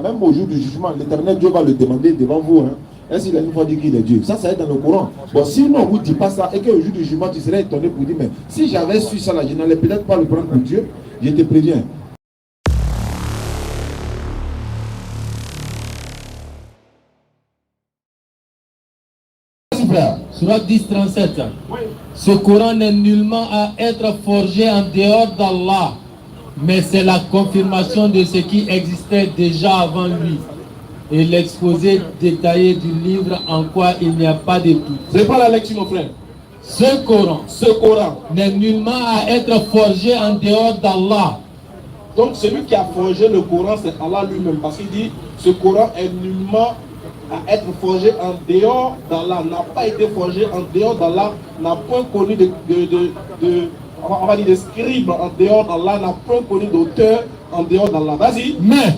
Même au jour du jugement, l'Éternel Dieu va le demander devant vous. Hein. Est-ce qu'il a une fois dit qu'il est Dieu? Ça est dans le Coran. Bon, si on ne vous dit pas ça et qu'au jour du jugement, tu serais étonné pour dire, mais si j'avais su ça là, je n'allais peut-être pas le prendre pour Dieu. Je te préviens. Surat 10, 37. Oui. Ce Coran n'est nullement à être forgé en dehors d'Allah, mais c'est la confirmation de ce qui existait déjà avant lui et l'exposé détaillé du livre en quoi il n'y a pas de doute. C'est pas la lecture, mon frère. Ce Coran n'est nullement à être forgé en dehors d'Allah. Donc celui qui a forgé le Coran, c'est Allah lui-même, parce qu'il dit ce Coran est nullement à être forgé en dehors d'Allah, n'a pas été forgé en dehors d'Allah, n'a point connu on va dire de scribe en dehors d'Allah, n'a point connu d'auteur en dehors d'Allah. Vas-y. Mais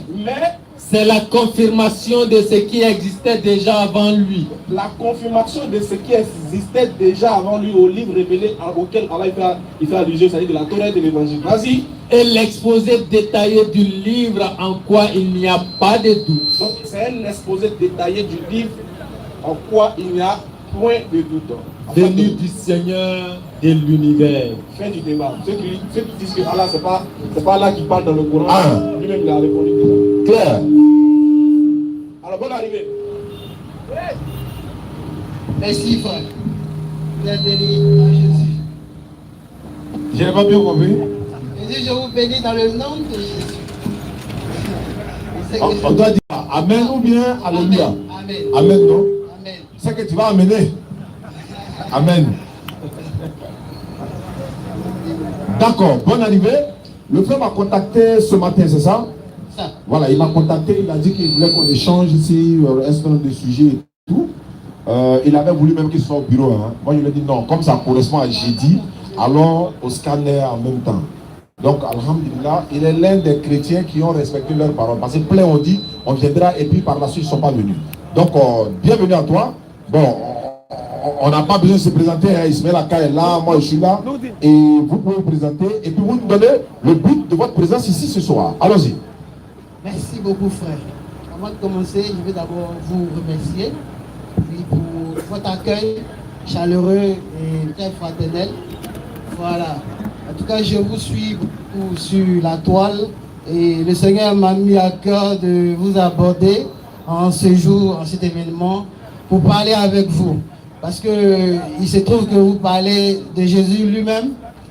c'est la confirmation de ce qui existait déjà avant lui. La confirmation de ce qui existait déjà avant lui au livre révélé auquel Allah il fait allusion, c'est-à-dire de la Torah et de l'Évangile. Vas-y. Et l'exposé détaillé du livre en quoi il n'y a pas de doute. Donc c'est un exposé détaillé du livre en quoi il n'y a point de doute. Venu du Seigneur de l'univers. Fin du débat. Ceux qui disent que Allah, c'est pas Allah qui parle dans le Coran, lui-même il a répondu déjà. Claire. Alors bonne arrivée. Merci frère. Bien béni à Jésus. Je n'ai pas bien compris. Je vous bénis dans le nom de Jésus. On doit dire Amen ou bien Alléluia. Amen. Amen, non? Amen. C'est que tu vas amener. Amen. D'accord, bonne arrivée. Le frère m'a contacté ce matin, c'est ça? Ça. Voilà, il m'a contacté, il a dit qu'il voulait qu'on échange ici un certain nombre de sujets et tout. Il avait voulu même qu'il soit au bureau. Hein. Moi, je lui ai dit non, comme ça correspond à jeudi, allons au scanner en même temps. Donc, alhamdulillah, il est l'un des chrétiens qui ont respecté leur parole. Parce que plein ont dit, on viendra et puis par la suite, ils ne sont pas venus. Donc, bienvenue à toi. Bon, on n'a pas besoin de se présenter. Hein. Ismaël Aka est là, moi je suis là. Et vous pouvez vous présenter et puis vous nous donnez le but de votre présence ici ce soir. Allons-y. Merci beaucoup, frère. Avant de commencer, je vais d'abord vous remercier pour votre accueil chaleureux et très fraternel. Voilà. En tout cas, je vous suis beaucoup sur la toile et le Seigneur m'a mis à cœur de vous aborder en ce jour, en cet événement, pour parler avec vous. Parce que il se trouve que vous parlez de Jésus lui-même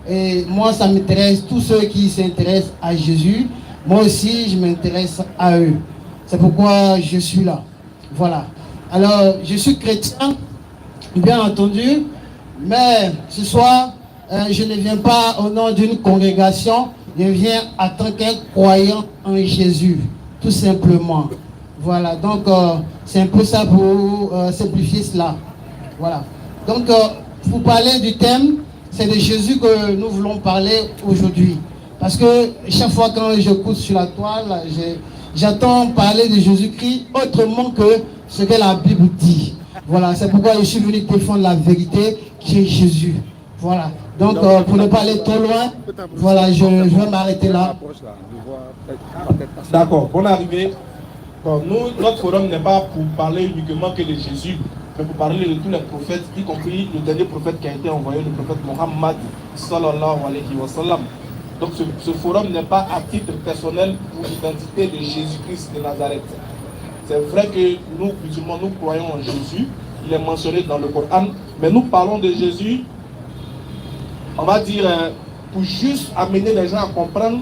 et moi, ça m'intéresse, tous ceux qui s'intéressent à Jésus, moi aussi, je m'intéresse à eux. C'est pourquoi je suis là. Voilà. Alors, je suis chrétien, bien entendu, mais ce soir, je ne viens pas au nom d'une congrégation, je viens en tant qu'un croyant en Jésus, tout simplement. Voilà, donc c'est un peu ça pour simplifier cela. Voilà. Donc, pour parler du thème, c'est de Jésus que nous voulons parler aujourd'hui. Parce que chaque fois quand je couche sur la toile, j'entends parler de Jésus-Christ autrement que ce que la Bible dit. Voilà, c'est pourquoi je suis venu défendre la vérité qui est Jésus. Voilà. Donc, pour ne pas aller trop loin, voilà, je vais m'arrêter là. D'accord, bonne arrivée. Bon, nous, notre forum n'est pas pour parler uniquement que de Jésus, mais pour parler de tous les prophètes, y compris le dernier prophète qui a été envoyé, le prophète Mohammed sallallahu alayhi wa sallam. Donc ce forum n'est pas à titre personnel pour l'identité de Jésus-Christ de Nazareth. C'est vrai que nous, musulmans, nous croyons en Jésus, il est mentionné dans le Coran, mais nous parlons de Jésus, on va dire, pour juste amener les gens à comprendre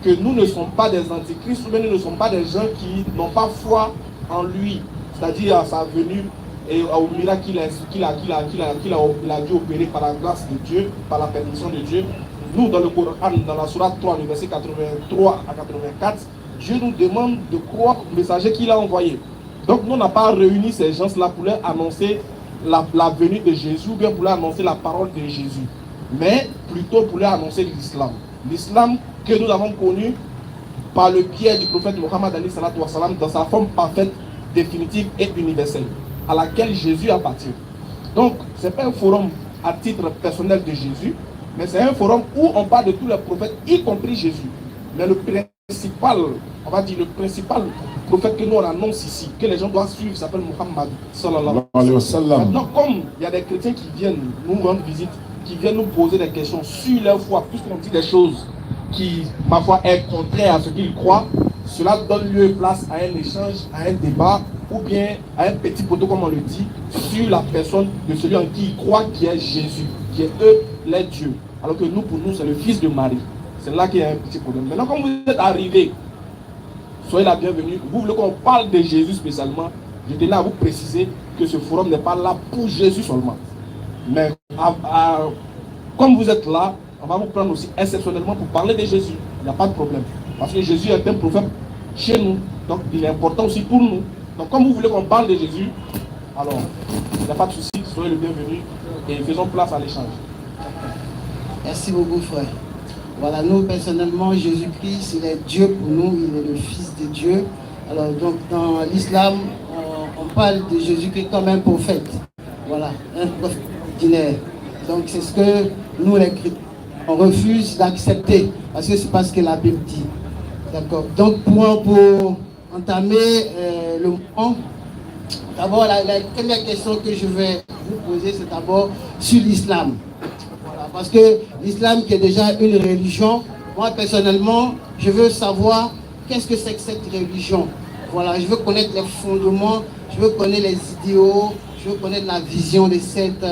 que nous ne sommes pas des antichrists, ou bien nous ne sommes pas des gens qui n'ont pas foi en lui, c'est-à-dire à sa venue et au miracle qu'il a dû opérer par la grâce de Dieu, par la permission de Dieu. Nous, dans le Coran, dans la Sourate 3, le verset 83 à 84, Dieu nous demande de croire au messager qu'il a envoyé. Donc, nous, on n'a pas réuni ces gens-là pour leur annoncer la venue de Jésus, ou bien pour leur annoncer la parole de Jésus, mais plutôt pour leur annoncer l'islam. L'islam que nous avons connu par le biais du prophète Mohammed dans sa forme parfaite, définitive et universelle, à laquelle Jésus appartient. Donc, ce n'est pas un forum à titre personnel de Jésus, mais c'est un forum où on parle de tous les prophètes, y compris Jésus. Mais le principal, on va dire le principal prophète que nous on annonce ici, que les gens doivent suivre, s'appelle Muhammad sallallahu alayhi wa sallam. Maintenant, comme il y a des chrétiens qui viennent nous rendre visite, qui viennent nous poser des questions sur leur foi, puisqu'on dit des choses qui, ma foi, est contraire à ce qu'ils croient, cela donne lieu et place à un échange, à un débat, ou bien à un petit poteau, comme on le dit, sur la personne de celui en qui ils croient, qui est Jésus, qui est eux, les dieux. Alors que nous, pour nous, c'est le fils de Marie. C'est là qu'il y a un petit problème. Maintenant, comme vous êtes arrivés, soyez la bienvenue. Vous voulez qu'on parle de Jésus spécialement, j'étais là à vous préciser que ce forum n'est pas là pour Jésus seulement. Mais comme vous êtes là, on va vous prendre aussi exceptionnellement pour parler de Jésus. Il n'y a pas de problème. Parce que Jésus est un prophète chez nous. Donc il est important aussi pour nous. Donc comme vous voulez qu'on parle de Jésus, alors il n'y a pas de souci, soyez le bienvenu et faisons place à l'échange. Merci beaucoup, frère. Voilà, nous personnellement, Jésus-Christ, il est Dieu pour nous, il est le Fils de Dieu. Alors donc dans l'islam, on parle de Jésus-Christ comme un prophète. Voilà, un prophète ordinaire. Donc c'est ce que nous les chrétiens, on refuse d'accepter, parce que c'est pas ce que la Bible dit. D'accord. Donc pour entamer le moment, d'abord la première question que je vais vous poser, c'est d'abord sur l'islam. Voilà, parce que l'islam qui est déjà une religion, moi personnellement, je veux savoir qu'est-ce que c'est que cette religion. Voilà, je veux connaître les fondements, je veux connaître les idéaux, je veux connaître la vision de cette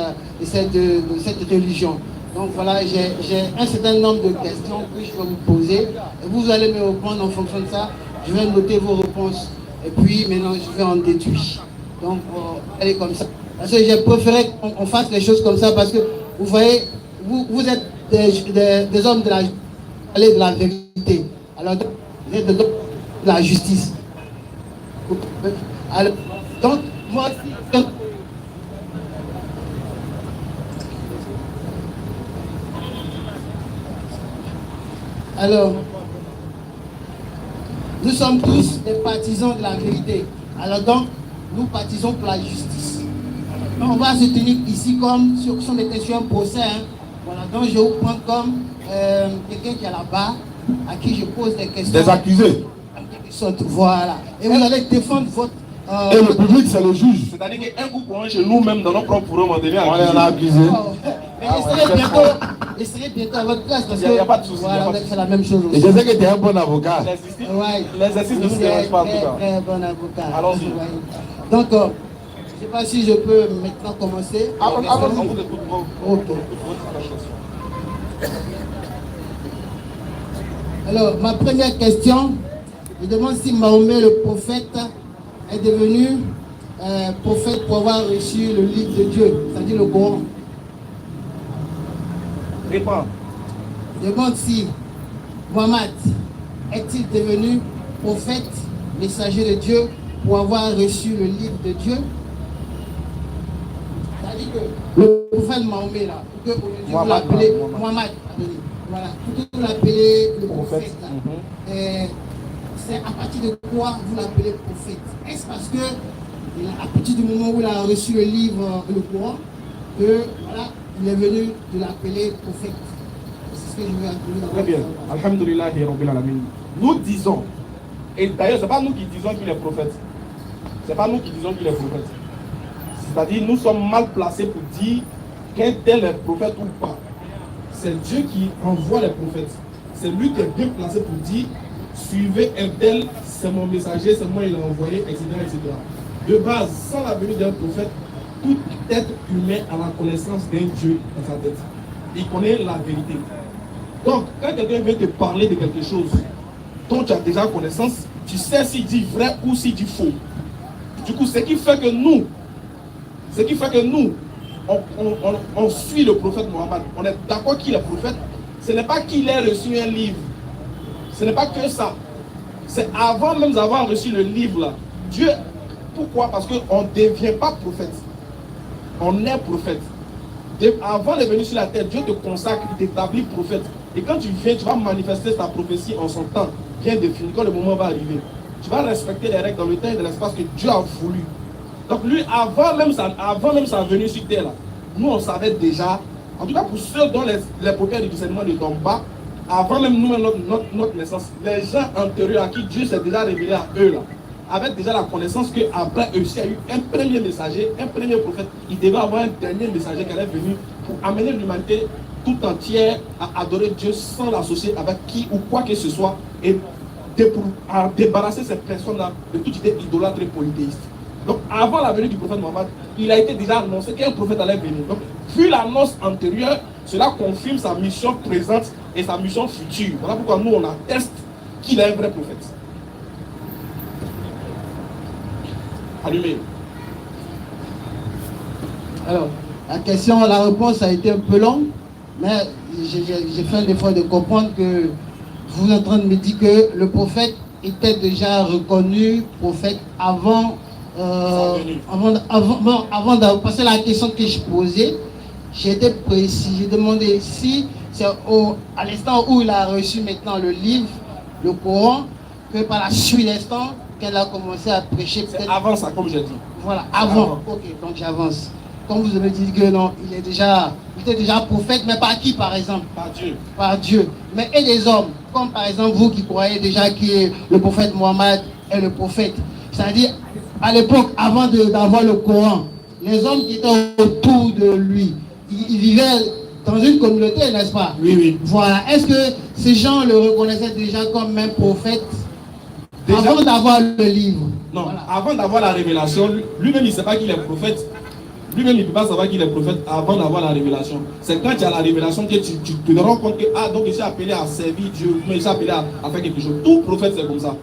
religion. Donc voilà, j'ai un certain nombre de questions que je vais vous poser. Et vous allez me répondre en fonction de ça. Je vais noter vos réponses. Et puis maintenant, je vais en déduire. Donc, allez comme ça. Parce que j'ai préféré qu'on fasse les choses comme ça parce que, vous voyez, vous êtes des hommes de la vérité. Alors, vous êtes des hommes de la justice. Alors, donc, moi, alors, nous sommes tous des partisans de la vérité. Alors donc, nous partisans pour la justice. Donc, on va se tenir ici comme si on était sur un procès. Hein. Voilà, donc je vous prends comme quelqu'un qui est là-bas, à qui je pose des questions. Des accusés. Voilà. Et vous allez défendre votre... Et le public, c'est le juge. C'est-à-dire qu'un coup pour un chez nous-mêmes, dans nos propres forums, on devient accusé. On est accusé. Mais essayez bientôt à votre place parce que... Il n'y a pas de souci. Voilà, on va faire la même chose aussi. Et je sais que tu es un bon avocat. L'exercice ne se dérange pas en tout cas. Très bon avocat. Allons-y. Donc, je ne sais pas si je peux maintenant commencer. Ok. Alors, ma première question, je demande si Mahomet, le prophète, est devenu prophète pour avoir reçu le livre de Dieu, c'est-à-dire le Coran. Réponds. Je demande si Mohammed est-il devenu prophète, messager de Dieu, pour avoir reçu le livre de Dieu. C'est-à-dire que le prophète Mahomet, là, pour que vous l'appelez Mohammed, voilà, pour que vous l'appelez le prophète, là, c'est à partir de quoi vous l'appelez prophète? Est-ce parce que, à partir du moment où il a reçu le livre, le Coran, que voilà, il est venu de l'appeler prophète? C'est ce que je veux appeler. Très bien. Alhamdulillahi Rabbil Alamin. Nous disons, et d'ailleurs, ce n'est pas nous qui disons qu'il est prophète. Ce n'est pas nous qui disons qu'il est prophète. C'est-à-dire, nous sommes mal placés pour dire qu'un tel est prophète ou pas. C'est Dieu qui envoie les prophètes. C'est lui qui est bien placé pour dire suivez un tel, c'est mon messager, c'est moi il a envoyé, etc., etc. De base, sans la venue d'un prophète, tout être humain a la connaissance d'un Dieu dans sa tête. Il connaît la vérité. Donc, quand quelqu'un vient te parler de quelque chose dont tu as déjà connaissance, tu sais s'il dit vrai ou s'il dit faux. Du coup, ce qui fait que nous, on suit le prophète Mohammed. On est d'accord qu'il est prophète. Ce n'est pas qu'il ait reçu un livre. Ce n'est pas que ça. C'est avant même d'avoir reçu le livre là. Dieu, pourquoi? Parce qu'on ne devient pas prophète. On est prophète. Avant de venir sur la terre, Dieu te consacre, il t'établit prophète. Et quand tu viens, tu vas manifester ta prophétie en son temps bien défini, quand le moment va arriver. Tu vas respecter les règles dans le temps et dans l'espace que Dieu a voulu. Donc lui, avant même sa venue sur terre, là, nous on savait déjà, en tout cas pour ceux dont les paupières du discernement ne tombent pas, avant même nous, notre naissance, les gens antérieurs à qui Dieu s'est déjà révélé à eux, là, avec déjà la connaissance qu'après eux, il y a eu un premier messager, un premier prophète. Il devait avoir un dernier messager qui allait venir pour amener l'humanité tout entière à adorer Dieu sans l'associer avec qui ou quoi que ce soit et à débarrasser ces personnes-là de toute idée idolâtre et polythéiste. Donc avant la venue du prophète Mohammed, il a été déjà annoncé qu'un prophète allait venir. Donc vu l'annonce antérieure, cela confirme sa mission présente et sa mission future. Voilà pourquoi nous on atteste qu'il est un vrai prophète. Allumé. Alors, la réponse a été un peu longue, mais j'ai fait l'effort de comprendre que vous êtes en train de me dire que le prophète était déjà reconnu prophète avant d'avoir passé la question que je posais. J'ai été précis, j'ai demandé si c'est à l'instant où il a reçu maintenant le livre, le Coran, que par la suite l'instant qu'elle a commencé à prêcher. C'est avant ça, comme j'ai dit. Voilà, avant. Ok, donc j'avance. Comme vous avez dit que non, il était déjà prophète, mais par qui par exemple? Par Dieu. Par Dieu. Mais et les hommes, comme par exemple vous qui croyez déjà que le prophète Mohammed est le prophète. C'est-à-dire, à l'époque, avant d'avoir le Coran, les hommes qui étaient autour de lui, ils vivaient dans une communauté, n'est-ce pas? Oui, oui. Voilà. Est-ce que ces gens le reconnaissaient déjà comme un prophète déjà, avant d'avoir le livre? Non, voilà. Avant d'avoir la révélation, lui-même il ne sait pas qu'il est prophète. Lui-même il ne peut pas savoir qu'il est prophète avant d'avoir la révélation. C'est quand tu as la révélation que tu te rends compte que donc il s'est appelé à servir Dieu, mais il s'est appelé à faire quelque chose. Tout prophète c'est comme ça.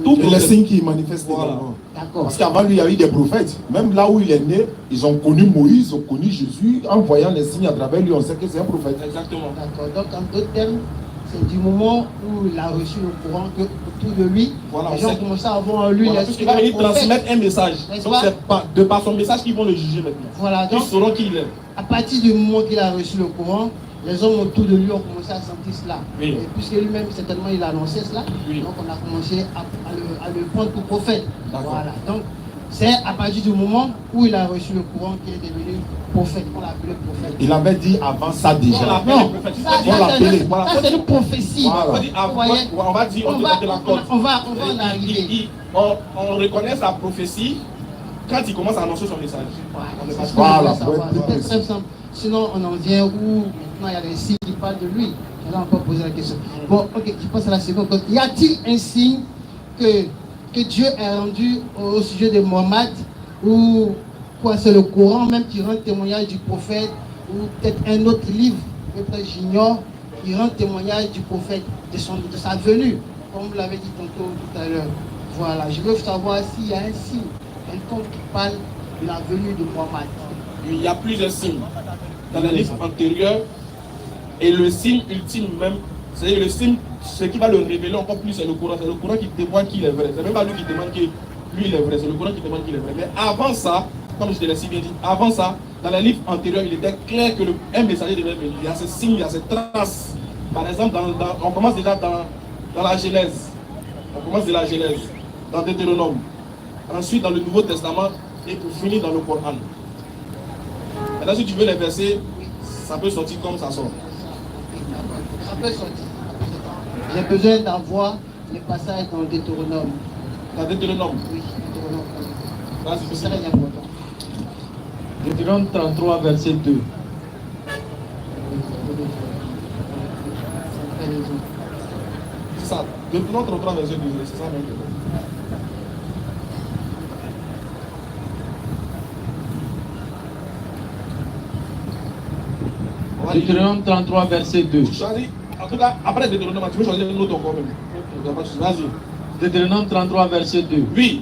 Tout les signes qui manifestent également. D'accord. Parce qu'avant lui, il y a eu des prophètes. Même là où il est né, ils ont connu Moïse, ils ont connu Jésus. En voyant les signes à travers lui, on sait que c'est un prophète. Exactement. D'accord. Donc en d'autres termes, c'est du moment où il a reçu le Coran que autour de lui, voilà, les gens commencent à avoir lui. Voilà, il va venir transmettre un message. Donc c'est de par son message qu'ils vont le juger maintenant. Voilà, donc, ils sauront qui il est. À partir du moment qu'il a reçu le Coran, les hommes autour de lui ont commencé à sentir cela. Oui. Et puisque lui-même, certainement, il a annoncé cela, oui. Donc on a commencé à le prendre pour prophète. Voilà. Donc c'est à partir du moment où il a reçu le Coran qu'il est devenu prophète. On l'appelait prophète. Il avait dit avant ça déjà. Non, ça c'est une prophétie. Voilà. On va dire, on va en arriver. On reconnaît sa prophétie quand il commence à annoncer son message. Voilà. C'est très simple. Sinon, on en vient où maintenant il y a des signes qui parlent de lui. On a encore posé la question. Bon, ok, je passe à la seconde. Y a-t-il un signe que Dieu a rendu au sujet de Mohammed, ou quoi, c'est le Coran même qui rend témoignage du prophète, ou peut-être un autre livre, peut-être j'ignore, qui rend témoignage du prophète, de sa venue, comme vous l'avez dit tantôt tout à l'heure. Voilà, je veux savoir s'il y a un signe, quelqu'un qui parle de la venue de Mohammed. Il y a plusieurs signes dans les livres antérieurs, et le signe ultime même, c'est-à-dire le signe, ce qui va le révéler encore plus, c'est le Coran. C'est le Coran qui témoigne qu'il est vrai. C'est même pas lui qui témoigne que lui il est vrai, c'est le Coran qui témoigne qu'il est vrai. Mais avant ça, comme je te l'ai si bien dit, avant ça, dans les livres antérieurs, il était clair que un messager devait venir. Il y a ces signes, il y a ces traces. Par exemple, on commence déjà dans la Genèse. On commence de la Genèse, dans Deutéronome. Ensuite, dans le Nouveau Testament, et pour finir dans le Coran. Maintenant, si tu veux les versets, ça peut sortir comme ça sort. Ça peut sortir. J'ai besoin d'avoir les passages dans le Deutéronome. Dans Deutéronome? Oui, Deutéronome. C'est très important. Deutéronome 33, verset 2. C'est ça. Deutéronome 33, verset 2. C'est ça même. Deutéronome 33, verset 2. En tout cas, après Deutéronome, tu peux choisir un autre encore même. Vas-y. Deutéronome 33, verset 2. Oui.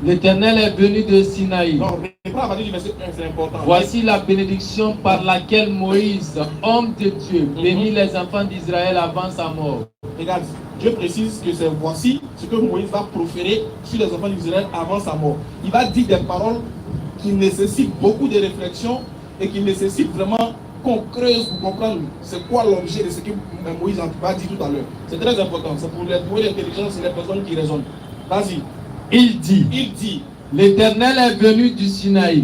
L'Éternel est venu de Sinaï. Non, reprends à partir du verset 1, c'est important. Voici la bénédiction par laquelle Moïse, homme de Dieu, bénit les enfants d'Israël avant sa mort. Regarde, Dieu précise que c'est voici ce que Moïse va proférer sur les enfants d'Israël avant sa mort. Il va dire des paroles qui nécessitent beaucoup de réflexion et qui nécessitent vraiment qu'on creuse pour comprendre c'est quoi l'objet de ce que Moïse va dire tout à l'heure. C'est très important, c'est pour l'intelligence et les personnes qui raisonnent. Vas-y. Il dit, l'Éternel est venu du Sinaï.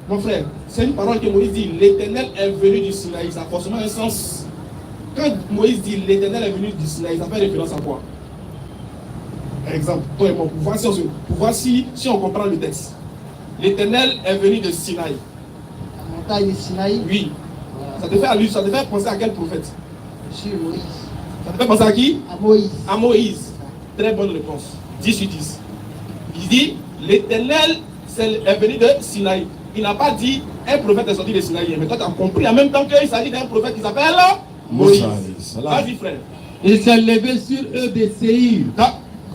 Mon frère, c'est une parole que Moïse dit, l'Éternel est venu du Sinaï. Ça a forcément un sens. Quand Moïse dit l'Éternel est venu du Sinaï, ça fait référence à quoi? Exemple, toi et moi, pour voir si on comprend le texte. L'Éternel est venu de Sinaï. La montagne de Sinaï. Oui. Ça te fait penser à quel prophète? Monsieur Moïse. Ça te fait penser à qui? À Moïse. À Moïse. Très bonne réponse. 10 sur 10. Il dit, l'Éternel est venu de Sinaï. Il n'a pas dit, un prophète est sorti de Sinaï. Mais toi, tu as compris en même temps qu'il s'agit d'un prophète qui s'appelle Moïse. Vas-y, frère. Il s'est levé sur eux de Séhir.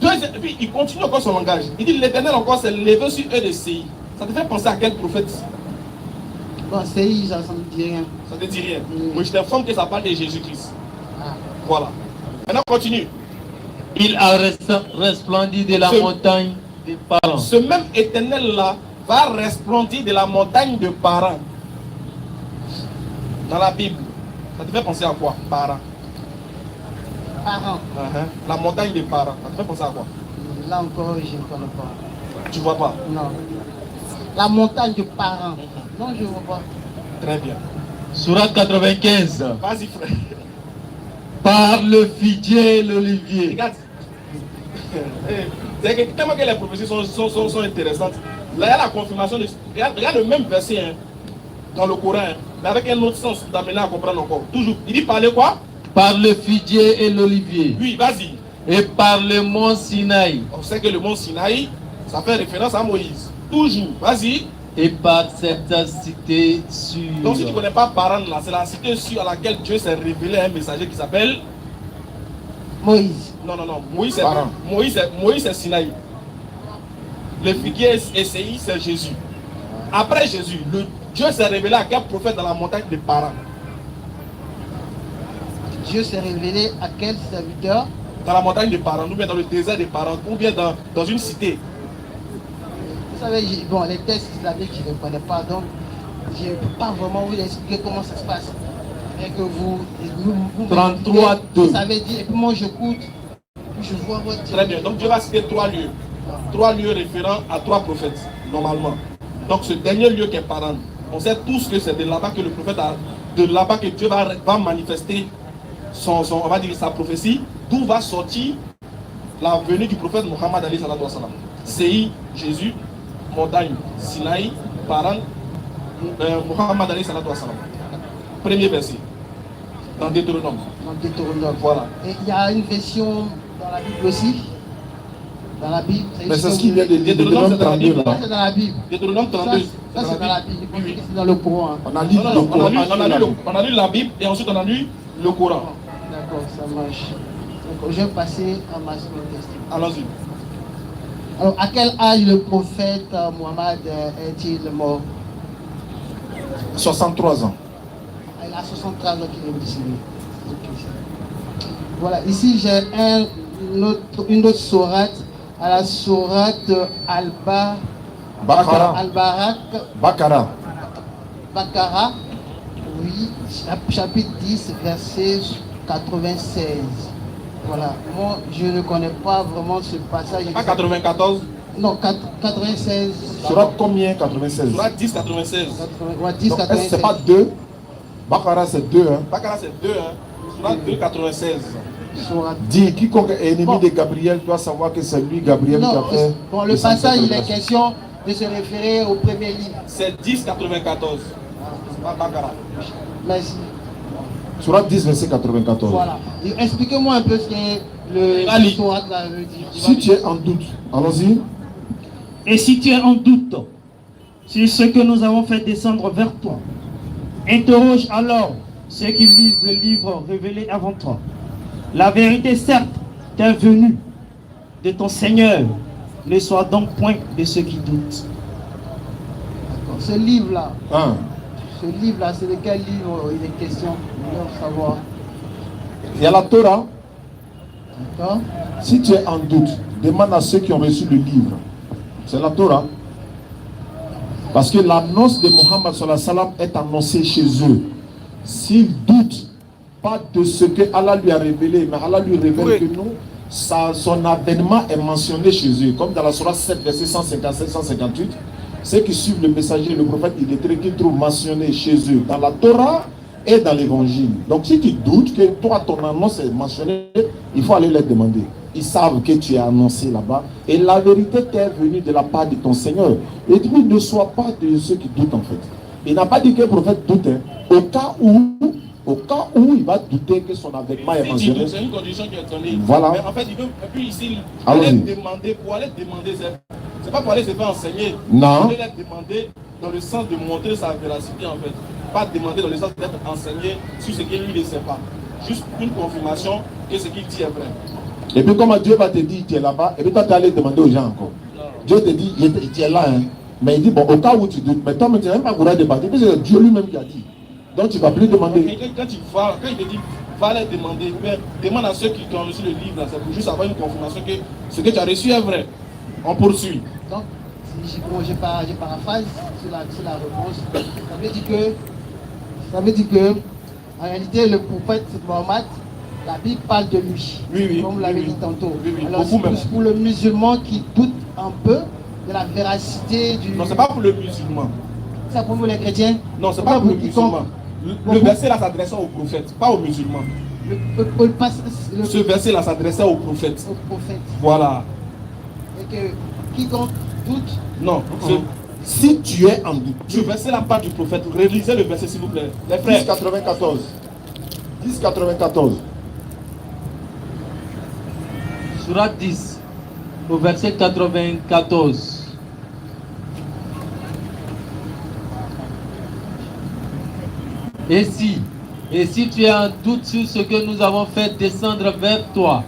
Et puis, il continue encore son langage. Il dit, l'Éternel encore s'est levé sur eux de Séhir. Ça te fait penser à quel prophète? Bon, Séhir, ça ne me dit rien. Ça te dit rien. Mais je t'informe que ça parle de Jésus-Christ. Voilà. Maintenant, continue. Il a resplendi de la montagne de Paran. Ce même Éternel-là va resplendir de la montagne de Paran. Dans la Bible. Ça te fait penser à quoi? Paran. Paran. La montagne de Paran. Ça te fait penser à quoi? Là encore, je ne connais pas. Tu vois pas? Non. La montagne de Paran. Non, je ne vois pas. Très bien. Sourate 95. Vas-y, frère. Par le figuier et l'olivier. Regarde. C'est que tellement que les prophéties sont intéressantes. Là, il y a la confirmation de. Regarde le même verset hein, dans le Coran, hein, mais avec un autre sens d'amener à comprendre encore. Toujours. Il dit parler quoi? Par le figuier et l'olivier. Oui, vas-y. Et par le mont Sinaï. On sait que le mont Sinaï, ça fait référence à Moïse. Toujours. Vas-y. Et par cette cité sûre. Donc si tu ne connais pas Paran là, c'est la cité sûre à laquelle Dieu s'est révélé à un messager qui s'appelle Moïse. Non. Moïse c'est Sinaï. Le figuier et Séhir, c'est Jésus. Après Jésus, Dieu s'est révélé à quel prophète dans la montagne de Paran? Dieu s'est révélé à quel serviteur? Dans la montagne de Paran, ou bien dans le désert de Paran, ou bien dans une cité. Vous savez, bon, les textes islamiques, je ne connais pas, donc je ne peux pas vraiment vous expliquer comment ça se passe. Et que vous 33, 2. Vous savez dire, et puis moi j'écoute, je vois votre... Très bien, donc Dieu va citer 3 lieux. 3 lieux référents à 3 prophètes, normalement. Donc ce dernier lieu qui est Paran, on sait tous que c'est de là-bas que le prophète a, de là-bas que Dieu va manifester on va dire sa prophétie, d'où va sortir la venue du prophète Mohammed alayhi salatu wa salam. Séhir, Jésus, montagne, Sinaï, Paran, Mohammed alayhi salatu wa salam. Premier verset, dans Deutéronome. Dans Deutéronome. Voilà. Et il y a une version dans la Bible aussi. Dans la Bible. Mais c'est ce qu'il vient de dire, Deutéronome 32 là. Ça c'est dans la Bible. Deutéronome 32. Ça c'est dans la Bible. Oui. C'est dans le Coran. On a lu le Coran. On a lu la Bible et ensuite on a lu le Coran. D'accord, ça marche. Donc, je vais passer à ma seconde question. Allons-y. Alors, à quel âge le prophète Mohammed est-il mort? 63 ans. Il a 63 ans qu'il est décédé. Voilà, ici j'ai une autre sourate, à la sourate Bakara. Oui, chapitre 10, verset 96. Voilà, moi je ne connais pas vraiment ce passage. Pas 94? Non, 96. Surat combien 96? Surat 10, 96. 10, Donc, 96. c'est pas 2. Bakara c'est 2. Hein. Bakara c'est 2. Hein. Surat 2, 96. Dis, quiconque est ennemi de Gabriel doit savoir que c'est lui, Gabriel, qui a fait. Bon, le passage, il est question de se référer au premier livre. C'est 10, 94. C'est pas Bakara. Merci. Surat 10, verset 94. Voilà. Expliquez-moi un peu ce que le sourate là veut dire. Si tu es en doute, allons-y. Et si tu es en doute sur ce que nous avons fait descendre vers toi, interroge alors ceux qui lisent le livre révélé avant toi. La vérité, certes, t'est venue de ton Seigneur. Ne sois donc point de ceux qui doutent. D'accord. Ce livre-là, Hein. c'est de quel livre il est question? Je veux savoir. Il y a la Torah. D'accord. Si tu es en doute, demande à ceux qui ont reçu le livre. C'est la Torah. Parce que l'annonce de Mohammed sallallahu alayhi wa sallam est annoncée chez eux. S'ils doutent pas de ce que Allah lui a révélé, mais Allah lui révèle que nous, son avènement est mentionné chez eux. Comme dans la Surah 7, verset 157-158, ceux qui suivent le messager, le prophète illettré, qu'ils trouvent mentionné chez eux dans la Torah et dans l'évangile. Donc si tu doutes que toi, ton annonce est mentionné, il faut aller les demander. ils savent que tu es annoncé là-bas. Et la vérité t'est venue de la part de ton Seigneur. Et puis ne sois pas de ceux qui doutent en fait. Il n'a pas dit que le prophète doute. Hein. Au cas où il va douter que son avènement est mentionné. C'est une condition qui est donnée. Voilà. Mais en fait, il veut, et puis ici, pour aller demander, c'est pas pour aller se faire enseigner. Non. Il veut demander dans le sens de montrer sa véracité en fait. Pas demander dans le sens d'être enseigné sur ce qu'il lui ne sait pas. Juste une confirmation que ce qu'il dit est vrai. Et puis comment Dieu va te dire tu es là-bas, et puis toi tu es allé demander aux gens encore. Non. Dieu te dit tu es là, hein. Mais il dit bon, au cas où tu doutes, mais toi tu n'as même pas courage de partir, parce que c'est Dieu lui-même qui a dit. Donc tu ne vas plus demander. Quand il te dit va aller demander, demande à ceux qui ont reçu le livre, c'est pour juste avoir une confirmation que ce que tu as reçu est vrai. On poursuit. Donc, si je paraphrase sur la réponse, ça veut dire que en réalité le prophète Mohammed, la Bible parle de lui, oui, comme vous l'avez dit tantôt. Oui, alors c'est pour le musulman qui doute un peu de la véracité du... Non, c'est pas pour le musulman. C'est pour vous les chrétiens? Non, c'est pas pour le musulman. Le verset là s'adressait au prophète, pas au musulman. Ce verset là s'adressait au prophète. Au prophète. Voilà. Et que quiconque doute... Non, si tu es en doute. Ce verset là part du prophète. Réalisez le verset s'il vous plaît. Les frères. 10,94. 10,94. Surat 10, au verset 94. Et si tu as un doute sur ce que nous avons fait descendre vers toi,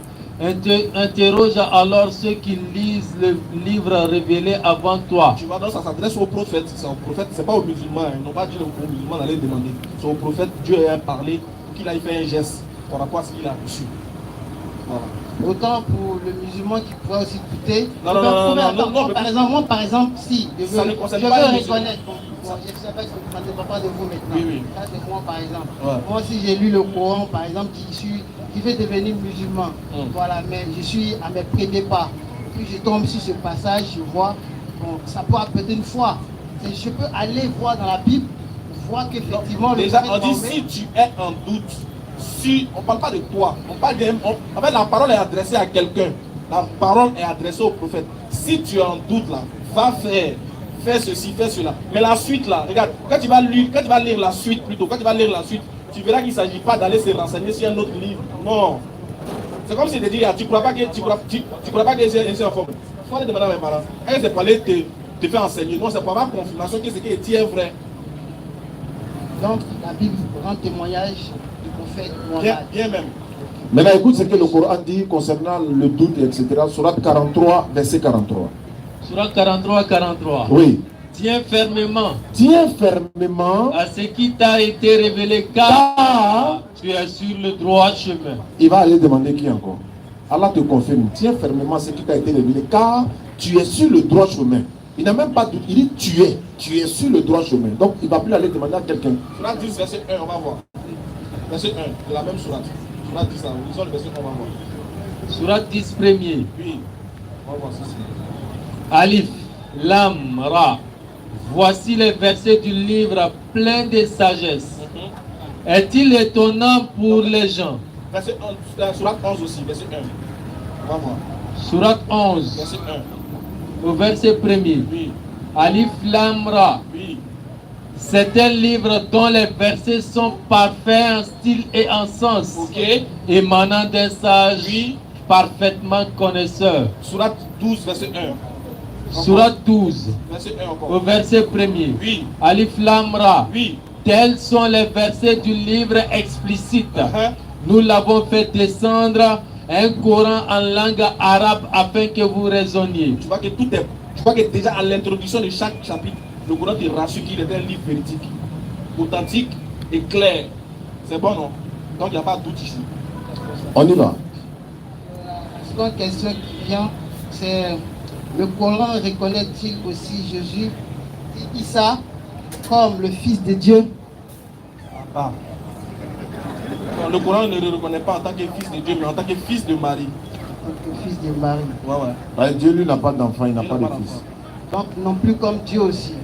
interroge alors ceux qui lisent le livre révélé avant toi. Tu vois, donc ça s'adresse au prophète. C'est au prophète, c'est pas aux musulmans. Ils n'ont pas dit aux musulmans d'aller demander. C'est au prophète, Dieu a parlé pour qu'il aille faire un geste par rapport à ce qu'il a reçu. Voilà. Autant pour le musulman qui pourrait aussi douter. Non, par exemple, si je veux reconnaître, je ne sais pas si ça ne dépend pas de vous maintenant. Oui. Ça, c'est moi, par exemple. Ouais. Moi, si j'ai lu le Coran, par exemple, qui fait devenir musulman, voilà, mais je suis à mes premiers pas. Puis je tombe sur ce passage, je vois, bon, ça peut apporter une foi. Je peux aller voir dans la Bible, voir qu'effectivement... Déjà, on dit si tu es en doute, si, on ne parle pas de toi, on parle en fait, la parole est adressée à quelqu'un. La parole est adressée au prophète. Si tu es en doute là, va faire ceci, fais cela. Mais la suite là, regarde, quand tu vas lire la suite plutôt, tu verras qu'il ne s'agit pas d'aller se renseigner sur un autre livre. Non. C'est comme si tu dis, tu ne crois pas que c'est en forme. Il faut aller demander à mes parents. Est-ce que c'est pour aller te faire enseigner? Non, c'est pour avoir confirmation que ce qui est dit est vrai. Donc la Bible rend témoignage du prophète Mohammed. Bien même. Maintenant écoute ce que le Coran dit concernant le doute, etc. Surat 43, verset 43. Surat 43, 43. Oui. Tiens fermement à ce qui t'a été révélé, car tu es sur le droit chemin. Il va aller demander qui encore? Allah te confirme. Tiens fermement à ce qui t'a été révélé, car tu es sur le droit chemin. Il n'a même pas doute. Il dit tu es sur le droit chemin. Donc il ne va plus aller demander à quelqu'un. Surat 10, verset 1, on va voir. Verset 1, de la même surat. Surat 10, lisons le verset 1, on va voir. Surat 10, premier. Oui, on va voir ceci. Alif, Lam, Ra. Voici les versets du livre plein de sagesse. Est-il étonnant pour les gens? Verset 11, surat 11 aussi, verset 1. On va voir. Surat 11, Verset 1. au verset premier. Oui, Alif, Lam, Ra. oui. C'est un livre dont les versets sont parfaits en style et en sens, Ok. émanant d'un sage Oui. parfaitement connaisseur. Surat 12, verset 1. Surat 12, Verset 1 au encore. verset premier. Oui, Alif, Lam, Ra. oui. Tels sont les versets du livre explicite. Uh-huh. Nous l'avons fait descendre un Coran en langue arabe afin que vous raisonniez. Tu vois que déjà à l'introduction de chaque chapitre, le Coran te rassure qu'il est un livre véridique, authentique et clair. C'est bon, non? Donc il n'y a pas de doute ici. On y va. La seconde question qui vient, c'est le Coran reconnaît-il aussi Jésus et Issa comme le Fils de Dieu? Ah. Non, le Coran ne le reconnaît pas en tant que fils de Dieu, mais en tant que fils de Marie. Le Fils de Marie. Ouais. Dieu lui n'a pas d'enfant, il n'a Dieu pas n'a de pas fils. Donc non plus comme Dieu aussi.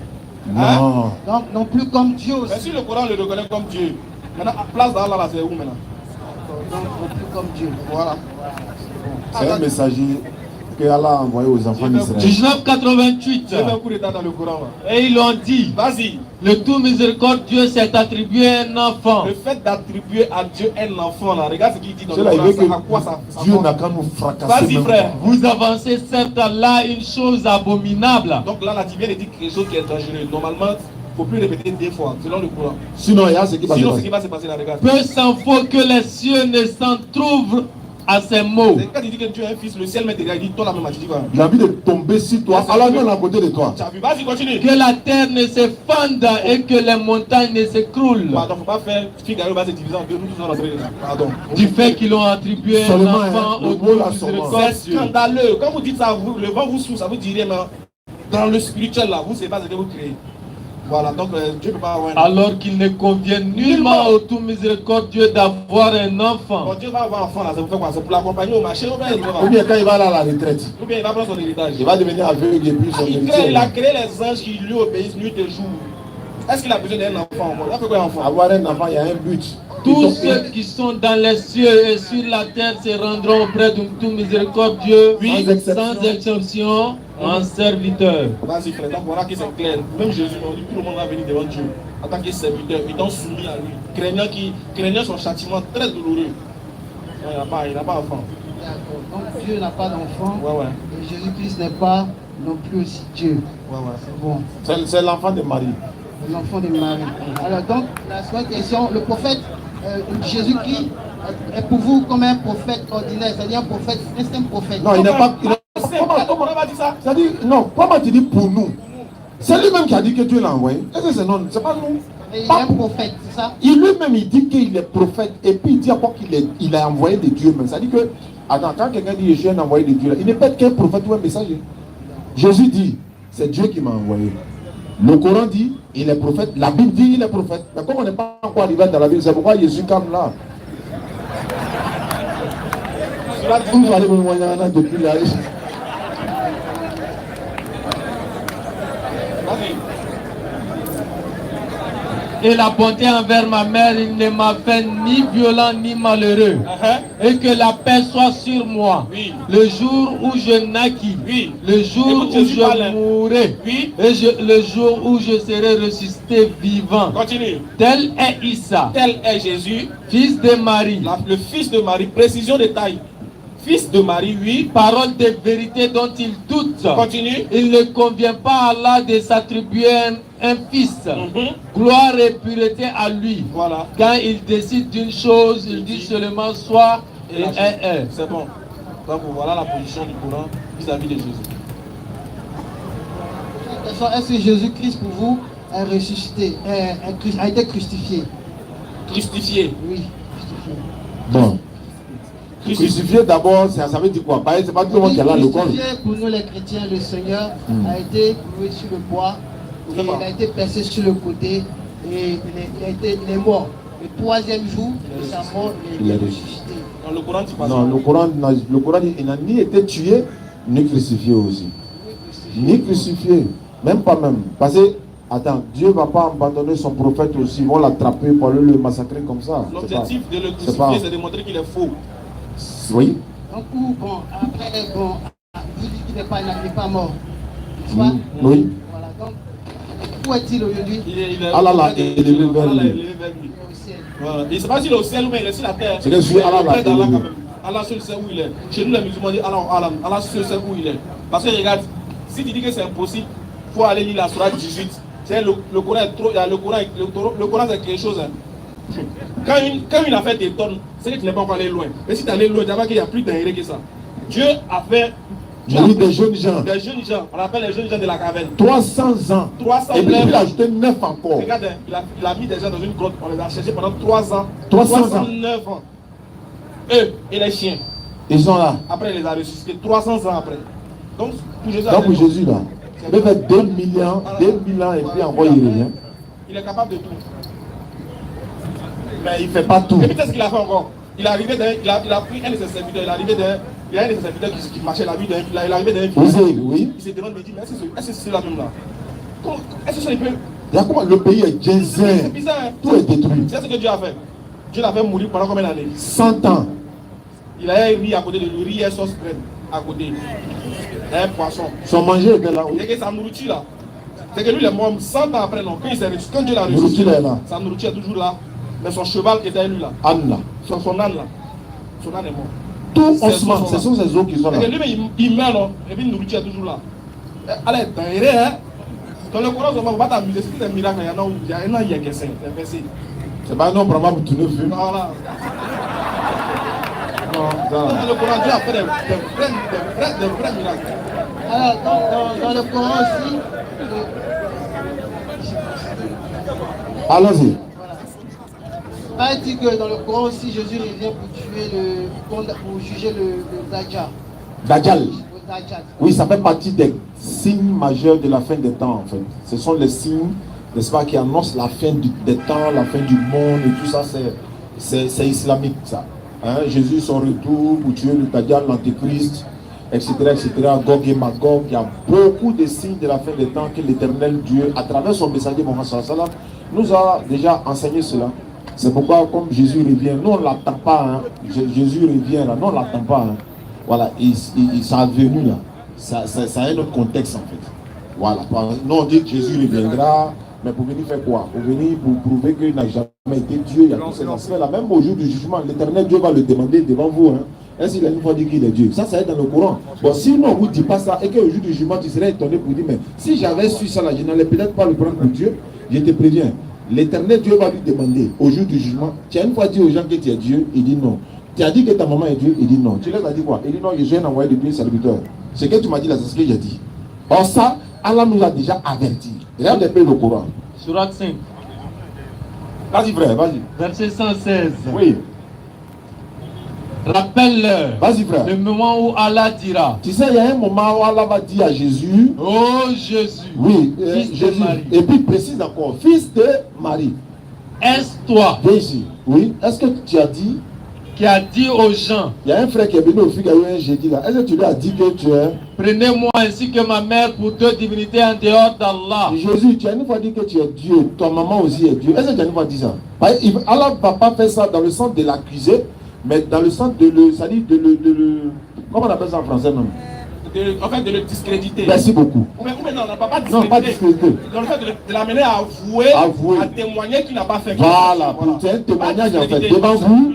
Non. Donc non plus comme Dieu aussi. Mais si le Coran le reconnaît comme Dieu, maintenant, à place d'Allah, là, c'est où maintenant? Donc non plus comme Dieu. Voilà. Voilà, c'est bon. C'est un messager que Allah a envoyé aux enfants d'Israël. 1988. J'ai fait un coup d'état dans le Coran. Et ils l'ont dit. Vas-y. Le tout miséricordieux s'est attribué un enfant. Le fait d'attribuer à Dieu un enfant, là, regarde ce qu'il dit dans le Cela Coran. veut dire À quoi ça que Dieu n'a qu'à nous fracasser. Vas-y, même frère. pas. Vous avancez certes là une chose abominable. Donc là, tu viens de dire quelque chose qui est dangereux. Normalement, il ne faut plus répéter 2 fois, selon le Coran. Sinon, il y a ce qui va se Sinon, ce passer. qui va se passer là, regarde. Peu s'en faut que les cieux ne s'en trouvent à ces mots. C'est quand il dit que tu es un fils, le ciel met derrière, il dit toi la même, tu dis quoi? J'ai envie de tomber sur toi. Alors, nous, on est à côté de toi. Tu as vu, vas-y, continue. Que la terre ne s'effondre et que les montagnes ne s'écroulent. Pardon, faut pas faire Figaro va se diviser en deux, nous tous on va se pardon. Du fait qu'ils ont attribué un Seulement, enfant le au mot là, Dieu seulement. C'est scandaleux. Quand vous dites ça, vous, le vent vous souffle, ça vous dit rien, mais dans le spirituel là, vous ne savez pas ce que vous créez. Voilà, donc Dieu ne peut pas avoir un enfant. Alors qu'il ne convient nullement au tout miséricordieux d'avoir un enfant. Quand Dieu va avoir un enfant là, ça vous fait quoi? C'est pour l'accompagner au marché ou bien il Ou bien quand il va aller à la retraite, va prendre son héritage? il va devenir aveugle et puis son Il héritier. a créé les anges qui lui obéissent nuit et jour. Est-ce qu'il a besoin d'un enfant? Il a fait quoi un enfant? Avoir un enfant, il y a un but. Tous ceux qui sont dans les cieux et sur la terre se rendront auprès d'un tout miséricordieux, Oui, sans exception, en serviteur. Vas-y frère, donc voilà que c'est clair. Même Jésus, on dit tout le monde va venir devant Dieu en tant que serviteur, étant soumis à lui, craignant son châtiment très douloureux. Non, il n'a pas d'enfant. D'accord. Donc Dieu n'a pas d'enfant. Ouais. Et Jésus-Christ n'est pas non plus aussi Dieu. Ouais. C'est bon. C'est l'enfant de Marie. L'enfant de Marie. Alors donc, la seconde question, le prophète Jésus-Christ est pour vous comme un prophète ordinaire, c'est-à-dire un prophète, c'est un prophète. Non, il n'est pas. Comment on va dire ça? C'est-à-dire, non, comment tu dis pour nous? C'est lui-même qui a dit que Dieu l'a envoyé. Est-ce que c'est non? C'est pas nous. Et il est un prophète, c'est ça? Il lui-même, il dit qu'il est prophète et puis il dit encore qu'il est envoyé de Dieu même. C'est-à-dire que, attends, quand quelqu'un dit je suis un envoyé de Dieu, il n'est pas qu'un prophète ou un messager. Jésus dit, c'est Dieu qui m'a envoyé. Le Coran dit, il est prophète. La Bible dit, il est prophète. Mais comme on n'est pas encore arrivé dans la Bible, c'est pourquoi Jésus calme là. Vous allez me moyen depuis là. Et la bonté envers ma mère, il ne m'a fait ni violent ni malheureux. Et que la paix soit sur moi. Oui. Le jour où je naquis, Oui. le jour Écoute, où Jésus je parle. mourrai, Oui. et le jour où je serai ressuscité vivant. Continue. Tel est Issa, Tel est Jésus, fils de Marie. le fils de Marie. Précision de taille. Fils de Marie, oui. Parole de vérité dont il doute. Continue. Il ne convient pas à Allah de s'attribuer un fils. Gloire et pureté à lui. Voilà. Quand il décide d'une chose, il dit seulement soit et est. C'est bon. Donc voilà la position du Coran vis-à-vis de Jésus. Est-ce que Jésus-Christ pour vous est ressuscité, a été crucifié? Crucifié. Oui, crucifié. Bon. Crucifié d'abord, ça veut dire quoi? C'est pas tout le monde qui a là le corps. Crucifié pour nous les chrétiens, le Seigneur a été cloué sur le bois, et il a été percé sur le côté et il est mort. Le troisième jour de sa mort, il est ressuscité. Dans le Coran, tu passes. Non, le Coran dit il n'a ni été tué, ni crucifié aussi. Ni crucifié. Même pas même. Parce que, attends, Dieu ne va pas abandonner son prophète aussi. Ils vont l'attraper pour le massacrer comme ça. L'objectif de le crucifier, c'est de montrer qu'il est faux. Oui. Donc, bon, après, bon, vous dites qu'il n'est pas mort. N'est-ce pas? Oui. Voilà, donc, où est-il aujourd'hui? Allah l'a élevé vers lui. Au ciel. Voilà. Il ne sait pas s'il est au ciel ou bien il est sur la terre. C'est que sur Allah l'a Près d'Allah élevé. quand même. Allah seul sait où il est. Chez nous les musulmans disent Allah seul sait où il est. Parce que regarde, si tu dis que c'est impossible, il faut aller lire la Sourate 18. Le Coran est trop. Le Coran c'est quelque chose. Hein. Quand une affaire t'étonne, c'est que tu n'es pas encore allé loin. Mais si tu es allé loin, tu vas voir qu'il n'y a plus d'intérêt que ça. Dieu a fait. Oui, des jeunes gens. Des jeunes gens. On appelle les jeunes gens de la caverne. 300 ans. 300 Et puis ans. il a ajouté 9 encore. Regarde, il a mis des gens dans une grotte. On les a cherchés pendant 3 ans. 309 ans. Eux et les chiens. Ils sont là. Après, il les a ressuscités 300 ans après. Donc, pour Jésus, Donc pour Jésus là, il peut faire 2 millions, 2000 ans et puis encore il revient. il est capable de tout. Mais il ne fait pas tout. Et puis, qu'est-ce qu'il a fait encore? Il est arrivé il a pris un de ses serviteurs. Il a un de ses serviteurs qui marchait la vie d'un. Il est arrivé d'un. Oui. Il se demande, il dit, mais est-ce que c'est la même là? Est-ce que ça il peut? Il y a comment le pays est désert. C'est bizarre, hein? Tout est détruit. C'est ce que Dieu a fait. Dieu l'a fait mourir pendant combien d'années? 100 ans. Il a un riz à côté de lui, riz et sauce bread à côté. Un poisson. Son manger était là. C'est que sa nourriture là. C'est que lui, il est mort 100 ans après, non. Quand Dieu l'a Nourriture est là. sa nourriture est toujours là. Mais son cheval qui était avec lui là. Anne là. Son âne là. Son âne est mort. Tout Ses osement, os sont ce là. sont ces os qui sont là. C'est que lui, il meurt là. Et puis, la nourriture est toujours là. Allez, hein. Dans le Coran, on va pas t'amuser. C'est un miracle. Il y en a où il y a que c'est. C'est pas non, vraiment, pour tourner vu. Voilà. Non, Dans ça. le Coran, Dieu a fait des vrais miracles. Alors, dans le Coran aussi, Allons-y. pas dit que dans le Coran aussi, Jésus revient pour juger le Dajjal. Dajjal. Le Dajjal. Oui, ça fait partie des signes majeurs de la fin des temps, en fait. Ce sont les signes, n'est-ce pas, qui annoncent la fin des temps, la fin du monde et tout ça, c'est islamique, ça. Hein? Jésus, son retour pour tuer le Dajjal, l'Antéchrist, etc., etc., Gog et Magog. Il y a beaucoup de signes de la fin des temps que l'Éternel Dieu, à travers son messager Mohammed sallallahu alayhi wa sallam, nous a déjà enseigné cela. C'est pourquoi, comme Jésus revient, nous on ne l'attend pas. Hein. Jésus revient là, nous on ne l'attend pas. Hein. Voilà, ça est venu là. Ça a un autre contexte en fait. Voilà. Nous on dit que Jésus reviendra, mais pour venir faire quoi? Pour venir pour prouver qu'il n'a jamais été Dieu. Il y a tous ces aspects là. Même au jour du jugement, l'Éternel Dieu va le demander devant vous. Hein. Est-ce qu'il a une fois dit qu'il est Dieu? Ça est dans le Coran. Bon, si nous on ne vous dit pas ça et qu'au jour du jugement, tu serais étonné pour dire, mais si j'avais su ça là, je n'allais peut-être pas le prendre pour Dieu. Je te préviens. L'Éternel Dieu va lui demander au jour du jugement. Tu as une fois dit aux gens que tu es Dieu, il dit non. Tu as dit que ta maman est Dieu, il dit non. Tu leur as dit quoi? Il dit non, je suis un envoyé de Dieu serviteur. Ce que tu m'as dit là, c'est ce que j'ai dit. Or ça, Allah nous a déjà averti. Regarde un peu le Coran. Sourate 5, Vas-y frère, vas-y. verset 116. Oui, Rappelle-leur vas-y frère. le moment où Allah dira: Tu sais, il y a un moment où Allah va dire à Jésus, Oh Jésus, oui, fils de Jésus, Marie, et puis précise encore, fils de Marie. est-ce toi Viens ici. Oui, est-ce que tu as dit, qui as dit aux gens: il y a un frère qui est venu au fil, il y a eu un jeudi là, est-ce que tu lui as dit que tu es Prenez-moi ainsi que ma mère pour deux divinités en dehors d'Allah? Jésus, tu as une fois dit que tu es Dieu, ton maman aussi est Dieu. Est-ce que tu as une fois dit ça? Allah ne va pas faire ça dans le sens de l'accuser, mais dans le sens de le, c'est-à-dire de le, comment on appelle ça en français même? En fait, de le discréditer. Merci beaucoup. Ou non, on n'a pas Non, pas discréditer. Dans le fait de l'amener à avouer, à témoigner qu'il n'a pas fait. Voilà, pour un témoignage en fait, devant vous,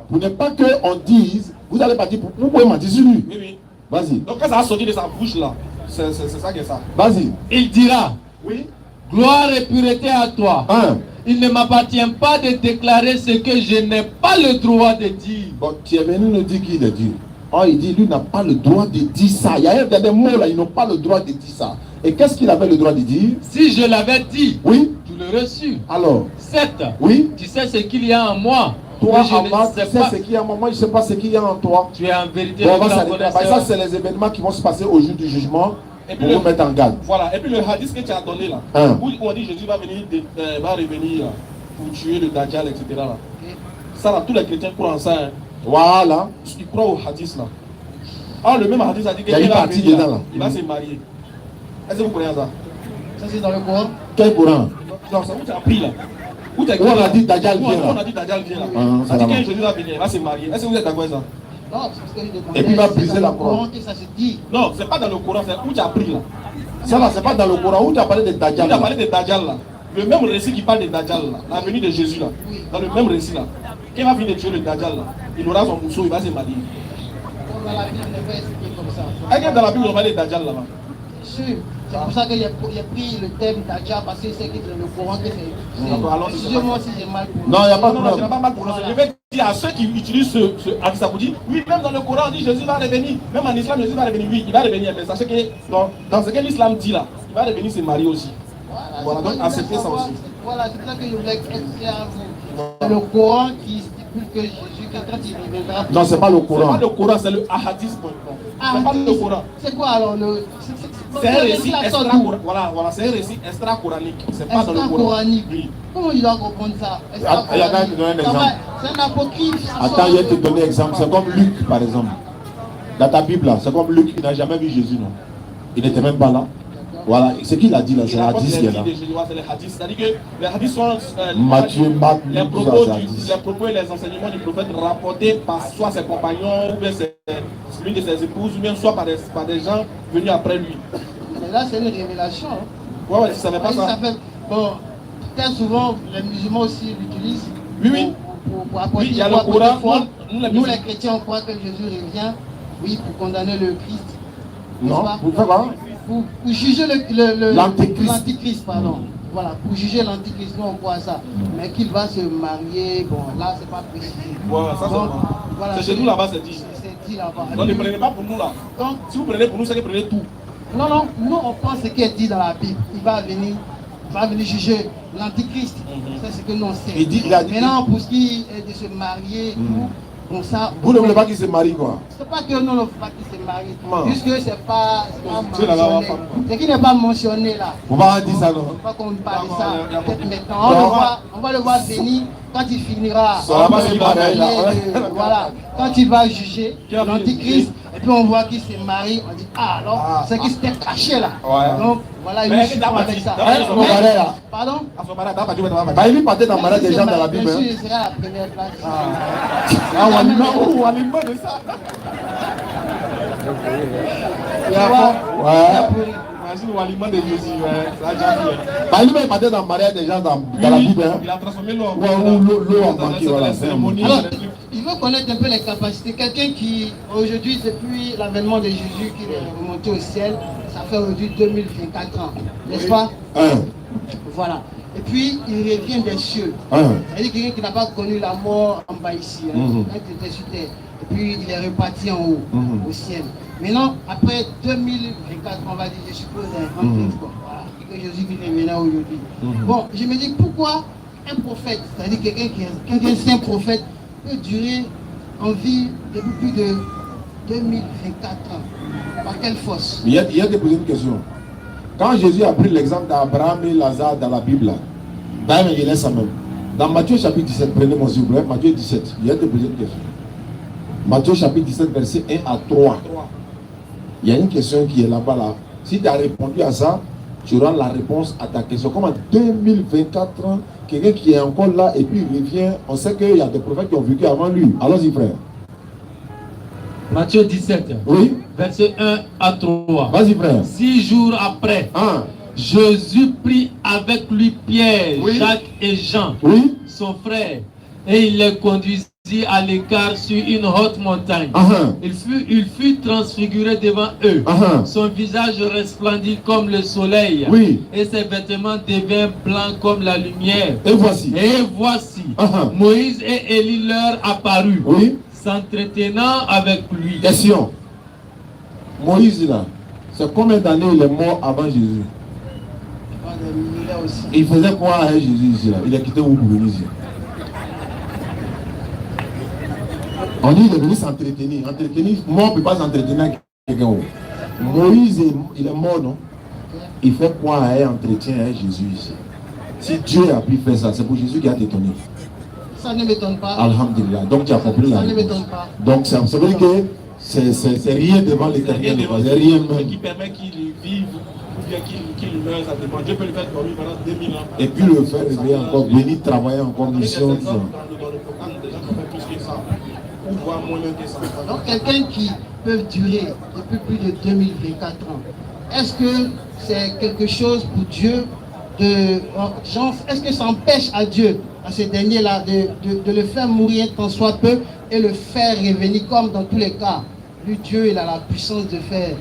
pour ne pas qu'on dise, vous allez pas dire, vous pouvez mentir sur lui. Oui, oui. Vas-y, Donc quand ça a sorti de sa bouche là, c'est ça qui est ça. vas-y. Il dira: Oui. Gloire et pureté à toi. Un. Il ne m'appartient pas de déclarer ce que je n'ai pas le droit de dire. Bon, tu es venu nous dire qu'il est Dieu. Oh, il dit, lui n'a pas le droit de dire ça. Il y a des mots là, ils n'ont pas le droit de dire ça. Et qu'est-ce qu'il avait le droit de dire? Si je l'avais dit, Oui. tu l'aurais su. Alors, 7. oui. Tu sais ce qu'il y a en moi. Toi, Mais je en ne moi, tu sais sais pas. ce qu'il y a en moi, je ne sais pas ce qu'il y a en toi. Tu es en vérité Bon, on le va grand s'arrêter là. connaisseur. Ça, c'est les événements qui vont se passer au jour du jugement Et puis pour vous mettre en garde. Voilà. Et puis le hadith que tu as donné là, Hein. où on dit Jésus va revenir pour tuer le Dajjal, etc. Là. Ça là, tous les chrétiens croient en ça. Hein. Voilà. Ils croient au hadith là. Ah, le même hadith a dit Il y a qu'il une va partie venir, dedans, là. il va se marier. Est-ce que vous croyez à ça? Ça c'est dans le Coran. Quel Coran? Non, c'est où tu as pris là. Où tu as Où on a dit Dajjal vient, là. On a dit Dajjal vient là. Ah, Ça dit ça va. que Jésus va venir, il va se marier. Est-ce que vous êtes d'accord avec ça? Non, c'est parce que je demandais, Et puis il va c'est briser dans la le Coran Coran. que ça se dit. Non, c'est pas dans le Coran, c'est où tu as pris là. Ça là, c'est pas dans le Coran. Où tu as parlé de Où Dajjal? tu as parlé de Dajjal là. Le même récit qui parle de Dajjal là, la venue de Jésus là. Dans le même récit là. Quand il va finir de tuer le Dajjal là, il aura son mousseau, il va se marier. Comme dans la Bible, on n'est pas expliqué comme ça. Est-ce que dans la Bible on parle de Dajjal là-bas? Sûr. C'est pour ça que j'ai pris le thème Dajjal parce que c'est que dans le Coran que c'est. Alors, Excusez-moi si j'ai mal pour Non, il n'y a pas de Non, non, je n'ai problème. pas mal prononcé. Je vais dire à ceux qui utilisent ce hadith, ça vous dit, oui, même dans le Coran, on dit Jésus va revenir. Même en islam, Jésus va revenir. Oui, il va revenir. Mais sachez que dans ce que l'islam dit là, il va revenir se marier aussi. Voilà, donc acceptez ça aussi. Voilà, c'est pour ça que je voulais expliquer à vous. C'est le Coran qui stipule que Jésus, quand il reviendra. Non, c'est pas le C'est pas Coran. le Coran, c'est le hadith. C'est pas le Coran. C'est quoi alors le. C'est un récit extra-coranique. Voilà, c'est un récit extra-coranique. C'est pas dans le Coran. Extra-coranique. Oui. Comment je dois comprendre ça? Il y a quand même te donner un exemple. C'est un apocryphe. Attends, je vais te donner un exemple. C'est comme Luc, par exemple. Dans ta Bible, là, c'est comme Luc, il n'a jamais vu Jésus, non? Il n'était même pas là. Voilà, ce qu'il a dit là, c'est le hadith qui est là. C'est les hadiths. C'est-à-dire que les hadiths sont Matthieu, Marc, les Luc, propos, tout ça, c'est les propos et les enseignements du prophète rapportés par soit ses compagnons, ou bien l'une de ses épouses, ou bien soit par des gens venus après lui. Mais là, c'est une révélation. Hein. Ouais, tu ne savais pas ça. Bon, très souvent, les musulmans aussi l'utilisent. Oui. Pour apporter il y a le Coran. Foi. Nous, les chrétiens, on croit que Jésus revient, oui, pour condamner le Christ. Non, pour faire quoi? Pour juger l'antichrist, pardon. Voilà, pour juger l'antichrist, nous on croit ça. Mais qu'il va se marier, bon, là c'est pas précisé. Voilà, ça voilà, c'est chez nous là-bas, c'est dit. C'est dit là-bas. Donc ne prenez pas pour nous là. Donc, si vous prenez pour nous, c'est que vous prenez tout. Non, non, nous on pense ce qui est dit dans la Bible. Il va venir juger l'antichrist. C'est ce que nous on sait. Maintenant, pour ce qui est de se marier, bon, ça, vous ne voulez pas qu'il se marie quoi? C'est pas que nous ne voulons pas qu'il se marie. Juste que c'est pas mentionné. Ce qui n'est pas mentionné là. On va dire ça non? Il ne faut pas qu'on parle de ça. Peut-être maintenant. On va le voir venir quand il finira. Voilà. Quand il va juger l'antichrist, et puis on voit qu'il se marie, on dit alors c'est qu'il s'était caché là. Donc voilà, il est avec ça. Pardon? Bah, il partait dans le mariage des gens dans la Bible. Monsieur, c'est la première place. On aliment de ça. Imagine l'aliment de Jésus, ça a déjà vu. Bah, il partait dans le mariage des gens dans la Bible. Il a transformé l'eau en banquier. Alors, il faut connaître un peu les capacités. Quelqu'un qui, aujourd'hui, depuis l'avènement de Jésus, qui est remonté au ciel, ça fait aujourd'hui 2024 ans, n'est-ce pas? Voilà. Et puis, il revient des cieux. C'est-à-dire quelqu'un qui n'a pas connu la mort en bas ici, quand il était sur terre. Et puis, il est reparti en haut, au ciel. Maintenant, après 2024, on va dire, je suppose, voilà, que Jésus qui est maintenant aujourd'hui. Bon, je me dis, pourquoi un prophète, c'est-à-dire quelqu'un qui est un prophète, peut durer en vie depuis plus de 2024 ans? Par quelle force? Il y a de poser une question. Quand Jésus a pris l'exemple d'Abraham et Lazare dans la Bible, dans il laisse ça même. Dans Matthieu chapitre 17, prenez-moi s'il vous plaît, Matthieu 17, il y a de poser une question. Matthieu chapitre 17, verset 1 à 3. Il y a une question qui est là-bas là. Si tu as répondu à ça, tu auras la réponse à ta question. Comme en 2024 ans, quelqu'un qui est encore là et puis il revient, on sait qu'il y a des prophètes qui ont vécu avant lui. Allons-y frère. Matthieu 17, oui. Verset 1 à 3. Vas-y frère. 6 jours après, Jésus prit avec lui Pierre, Jacques et Jean, son frère, et il les conduisit à l'écart sur une haute montagne. Il fut transfiguré devant eux. Son visage resplendit comme le soleil, et ses vêtements devinrent blancs comme la lumière. Et voici, Moïse et Élie leur apparurent, s'entretenant avec lui. Question. Moïse là, c'est combien d'années il est mort avant Jésus? Il faisait quoi avec Jésus ici là? Il a quitté où pour venir ici? On dit qu'il est venu s'entretenir. Mort ne peut pas s'entretenir avec quelqu'un. Moïse, il est mort, non? Il fait quoi avec entretien avec Jésus ici? Si Dieu a pu faire ça, c'est pour Jésus qui a détonné. Ça ne m'étonne pas. Alhamdulillah. Donc tu as compris la réponse. Ça ne m'étonne pas. Donc ça veut dire que c'est rien devant l'éternel. C'est rien même. Ce qui permet qu'il vive ou bien qu'il meure, ça dépend. Dieu peut le faire dormir pendant 2000 ans. Et puis le faire réveiller encore, venir travailler encore mission. Dans le programme, des gens qui ont fait plus que ça. Ou voire moins que ça. Donc quelqu'un qui peut durer depuis plus de 2024 ans, est-ce que c'est quelque chose pour Dieu est-ce que ça empêche à Dieu, à ce dernier-là, de le faire mourir tant soit peu et le faire revenir comme dans tous les cas? Lui, Dieu, il a la puissance de faire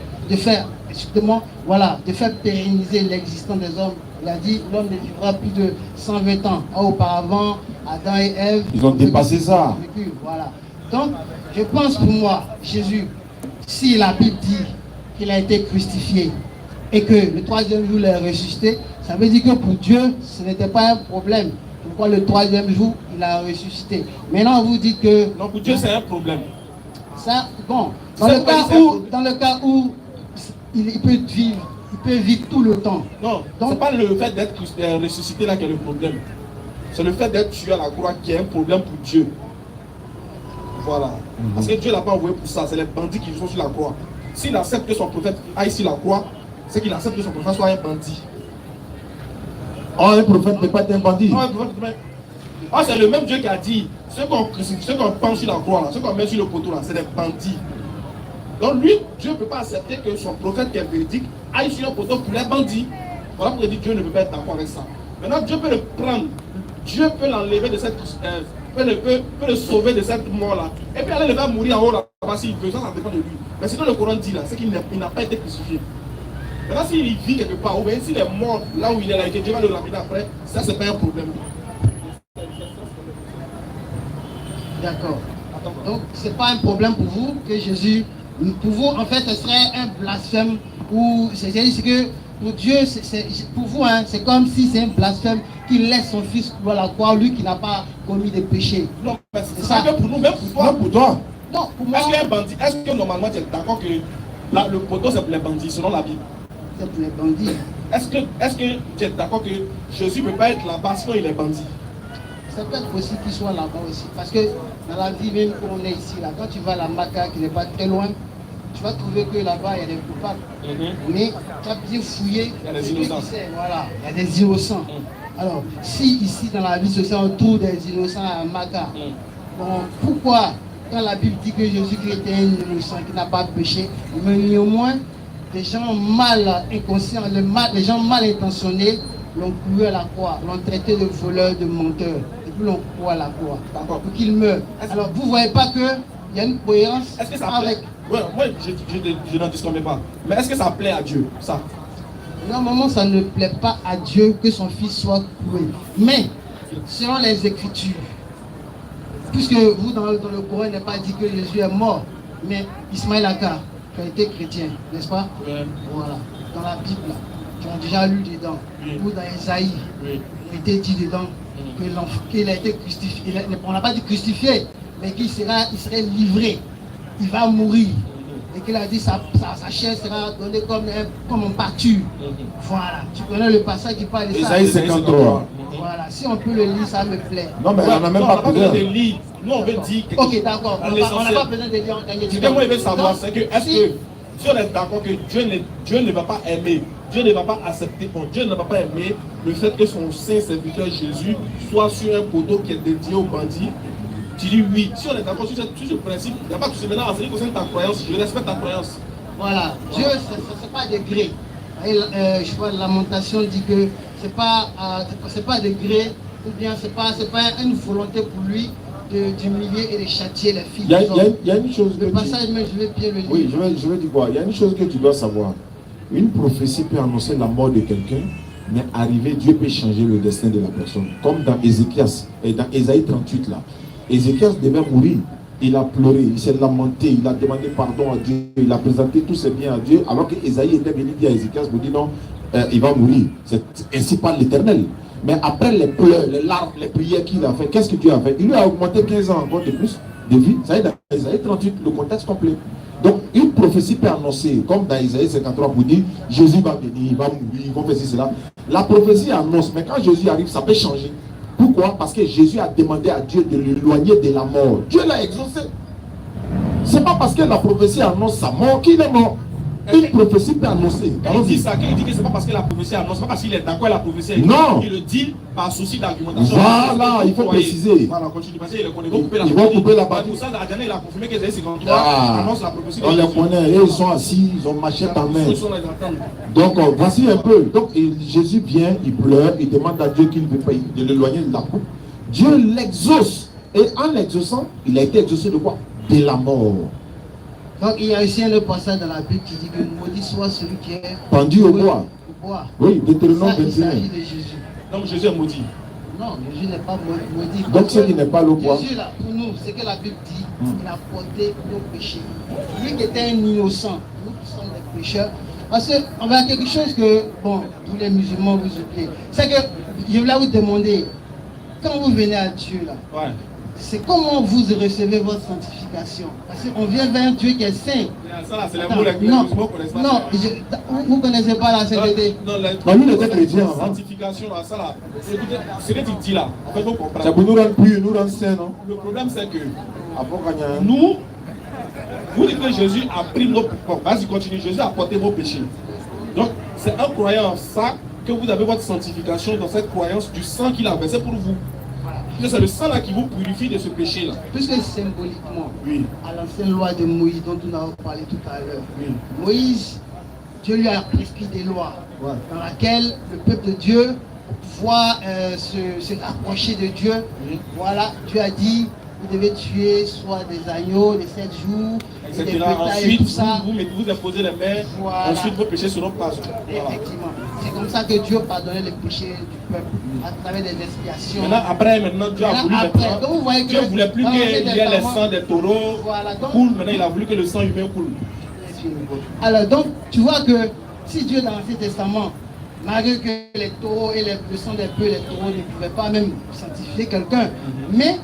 pérenniser l'existence des hommes. Il a dit l'homme ne vivra plus de 120 ans. Auparavant, Adam et Ève, ils ont dépassé ça. Voilà. Donc, je pense pour moi, Jésus, si la Bible dit qu'il a été crucifié et que le troisième jour il est ressuscité, ça veut dire que pour Dieu, ce n'était pas un problème. Pourquoi le troisième jour, il a ressuscité? Maintenant, vous dites que... Non, pour Dieu, c'est un problème. Ça, bon, dans le cas où il peut vivre tout le temps. Non, ce n'est pas le fait d'être ressuscité là qui est le problème. C'est le fait d'être tué à la croix qui est un problème pour Dieu. Voilà. Parce que Dieu ne l'a pas envoyé pour ça. C'est les bandits qui sont sur la croix. S'il accepte que son prophète aille sur la croix, c'est qu'il accepte que son prophète soit un bandit. Oh, un prophète ne peut pas être un bandit. C'est le même Dieu qui a dit, ceux qu'on pend sur la croix, là, ceux qu'on met sur le poteau, là, c'est des bandits. Donc lui, Dieu ne peut pas accepter que son prophète qui est véridique aille sur un poteau pour les bandits. Voilà pourquoi il dit que Dieu ne peut pas être d'accord avec ça. Maintenant, Dieu peut le prendre, Dieu peut l'enlever de cette... peut le sauver de cette mort-là. Et puis aller le faire mourir en haut là-bas s'il veut, ça dépend de lui. Mais ce que le Coran dit là, c'est qu'il n'a pas été crucifié. Maintenant, s'il vit quelque part, ou bien s'il est mort là où il est là et que Dieu va le lapider après, ça c'est pas un problème. D'accord. Donc, c'est pas un problème pour vous que Jésus, pour vous, en fait, ce serait un blasphème ou c'est que pour Dieu, pour vous, hein, c'est comme si c'est un blasphème qu'il laisse son fils pour la croix, lui qui n'a pas commis de péché. Non, mais c'est ça que pour nous, même pour toi. Non, pour toi. Non, pour moi. Est-ce qu'un bandit, est-ce que normalement tu es d'accord que là, le poteau c'est pour les bandits, selon la Bible? C'est pour les bandits. Est-ce que tu es d'accord que Jésus ne peut pas être là-bas sinon il est bandit? Ça peut être possible qu'il soit là-bas aussi. Parce que dans la vie, même quand on est ici, là, quand tu vas à la Maka, qui n'est pas très loin, tu vas trouver que là-bas, il y a des coupables. Mais tu as bien fouillé. Il y a des innocents. Voilà, il y a des innocents. Alors, si ici, dans la vie sociale, on trouve des innocents à Maka, bon, pourquoi, quand la Bible dit que Jésus-Christ était un innocent, qui n'a pas péché, mais néanmoins, des gens mal inconscients, les gens mal intentionnés, l'ont cloué à la croix, l'ont traité de voleur, de menteur, et puis l'ont cloué à la croix, pour qu'il meure. Alors, vous ne voyez pas qu'il y a une cohérence est-ce que ça avec... plaît? Ouais, moi, je n'en disconnais pas. Mais est-ce que ça plaît à Dieu, ça? Normalement, ça ne plaît pas à Dieu que son fils soit cloué. Mais, selon les Écritures, puisque vous, dans le Coran, il n'est pas dit que Jésus est mort, mais Ismaël Aka, qui a été chrétien, n'est-ce pas? Voilà, dans la Bible, là. Qui ont déjà lu dedans, ou dans Esaïe, il était dit dedans qu'il a été crucifié. On n'a pas dit crucifié, mais qu'il serait livré, il va mourir. Et qu'il a dit sa chair sera donnée comme en pâture. Voilà, tu connais le passage qui parle de ça. Esaïe 53. Voilà, si on peut le lire, ça me plaît. Non, mais on n'a même pas besoin de lire. Nous, on veut dire quelque chose. Ok, d'accord, on n'a pas besoin de lire en dernier. Ce que moi, je veux savoir, c'est que, est-ce que si on est d'accord que Dieu ne va pas aimer, Dieu ne va pas accepter, Dieu ne va pas aimer le fait que son saint serviteur Jésus soit sur un poteau qui est dédié aux bandits, tu dis oui. Si on est d'accord sur ce principe, il n'y a pas de souci. Maintenant, en ce qui concerne ta croyance, je respecte ta croyance. Voilà, Dieu, ce n'est pas de gré. Je vois Lamentation dit que ce n'est pas de gré, ou bien ce n'est pas une volonté pour lui d'humilier et de châtier les filles. Il y a une chose. Le passage, mais je vais bien le lire. Oui, je vais dire quoi. Il y a une chose que tu dois savoir. Une prophétie peut annoncer la mort de quelqu'un, mais arriver, Dieu peut changer le destin de la personne. Comme dans Ézéchias, et dans Ésaïe 38 là. Ézéchias devait mourir. Il a pleuré, il s'est lamenté, il a demandé pardon à Dieu, il a présenté tous ses biens à Dieu, alors que Ésaïe était venu dire à Ézéchias, vous dit non, il va mourir. C'est ainsi par l'Éternel. Mais après les pleurs, les larmes, les prières qu'il a fait, qu'est-ce que Dieu a fait? Il lui a augmenté 15 ans encore de plus de vie. Ça y est, dans Ésaïe 38, le contexte complet. Donc, une prophétie peut annoncer, comme dans Isaïe 53, pour dire Jésus va venir, il va mourir, il va faire cela. La prophétie annonce, mais quand Jésus arrive, ça peut changer. Pourquoi? Parce que Jésus a demandé à Dieu de l'éloigner de la mort. Dieu l'a exaucé. C'est pas parce que la prophétie annonce sa mort qu'il est mort. Une prophétie peut annoncer. Quand il dit ça, quand il dit que c'est pas parce que la prophétie annonce, c'est pas parce qu'il est d'accord avec la prophétie. Non. Il le dit par souci d'argumentation. Voilà, il faut préciser. Voilà, continue. Parce qu'il vont couper la partie. Pour ça, il a confirmé que c'est 53 annonce la prophétie. On les connaît, ils sont assis, ils ont machette en main. Donc, voici un peu. Donc, Jésus vient, il pleure, il demande à Dieu qu'il veut pas de l'éloigner de la coupe. Dieu l'exauce. Et en l'exaucant, il a été exaucé de quoi? De la mort. Donc il y a aussi un autre passage dans la Bible qui dit que maudit soit celui qui est pendu au bois. Oui, Deutéronome 21. Il s'agit de Jésus. Donc Jésus est maudit. Non, Jésus n'est pas maudit. Donc ce qui n'est pas le bois. Jésus là, pour nous, c'est que la Bible dit, il a porté nos péchés. Lui qui était un innocent, nous qui sommes des pécheurs. Parce qu'on va quelque chose que, bon, tous les musulmans vous oubliez. C'est que je voulais vous demander, quand vous venez à Dieu là, c'est comment vous recevez votre sanctification. Parce qu'on vient vers un Dieu qui est saint. Ça, c'est les mots les musulmans connaissent pas. Non, vous ne connaissez pas la sainteté. Non, lui, il était chrétien. La sanctification, ça là, ce que tu dis là, en fait, il faut comprendre. C'est pour nous rendre purs, nous rendre saints, non? Le problème, c'est que nous, vous dites que Jésus a pris nos... Bon, vas-y, continue. Jésus a porté vos péchés. Donc, c'est en croyant en ça que vous avez votre sanctification dans cette croyance du sang qu'il a versé pour vous. C'est le sang là qui vous purifie de ce péché-là. Puisque symboliquement, Oui. à l'ancienne loi de Moïse dont nous avons parlé tout à l'heure, Oui. Moïse, Dieu lui a prescrit des lois Ouais. dans laquelle le peuple de Dieu, pour pouvoir se rapprocher de Dieu, voilà, Dieu a dit, vous devez tuer soit des agneaux les 7 jours, des Etc. bétails et Ensuite, tout ça. vous imposez les mains, Voilà. ensuite vos péchés seront pardonnés. Voilà. Effectivement. C'est comme ça que Dieu pardonnait les péchés du peuple à travers des expiations. Maintenant, Dieu a voulu donc vous voyez que Dieu ne voulait plus dans qu'il y l'Ancien ait les Testament, sangs des taureaux voilà, donc- coulent. Maintenant, il a voulu que le sang humain coule. Alors donc, tu vois que si Dieu dans l'Ancien Testament, malgré que les taureaux et le sang des bœufs, les taureaux ne pouvaient pas même sanctifier quelqu'un, mais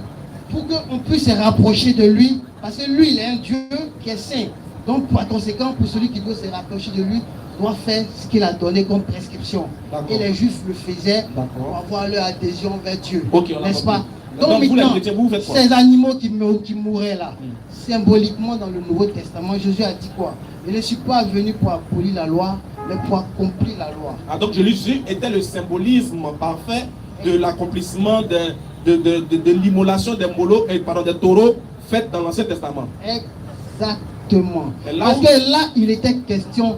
pour qu'on puisse se rapprocher de lui, parce que lui, il est un Dieu qui est saint. Donc, par conséquent, pour celui qui veut se rapprocher de lui, doit faire ce qu'il a donné comme prescription. D'accord. Et les Juifs le faisaient D'accord. pour avoir leur adhésion vers Dieu. Ok, on a N'est-ce pas? compris. Donc Donc, vous, les maintenant, chrétiens, vous faites quoi? ces animaux qui mouraient là, symboliquement dans le Nouveau Testament, Jésus a dit quoi? Je ne suis pas venu pour abolir la loi, mais pour accomplir la loi. Ah, donc Jésus était le symbolisme parfait de l'accomplissement de l'immolation des des taureaux faite dans l'Ancien Testament. Exactement. Et là Parce où- que là, il était question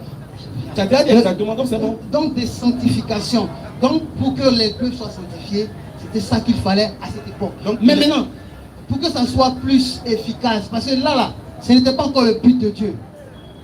Tu as déjà dit exactement, donc c'est bon. donc des sanctifications. Donc pour que les peuples soient sanctifiés, c'était ça qu'il fallait à cette époque. Donc, mais il est- maintenant, pour que ça soit plus efficace, parce que là, ce n'était pas encore le but de Dieu.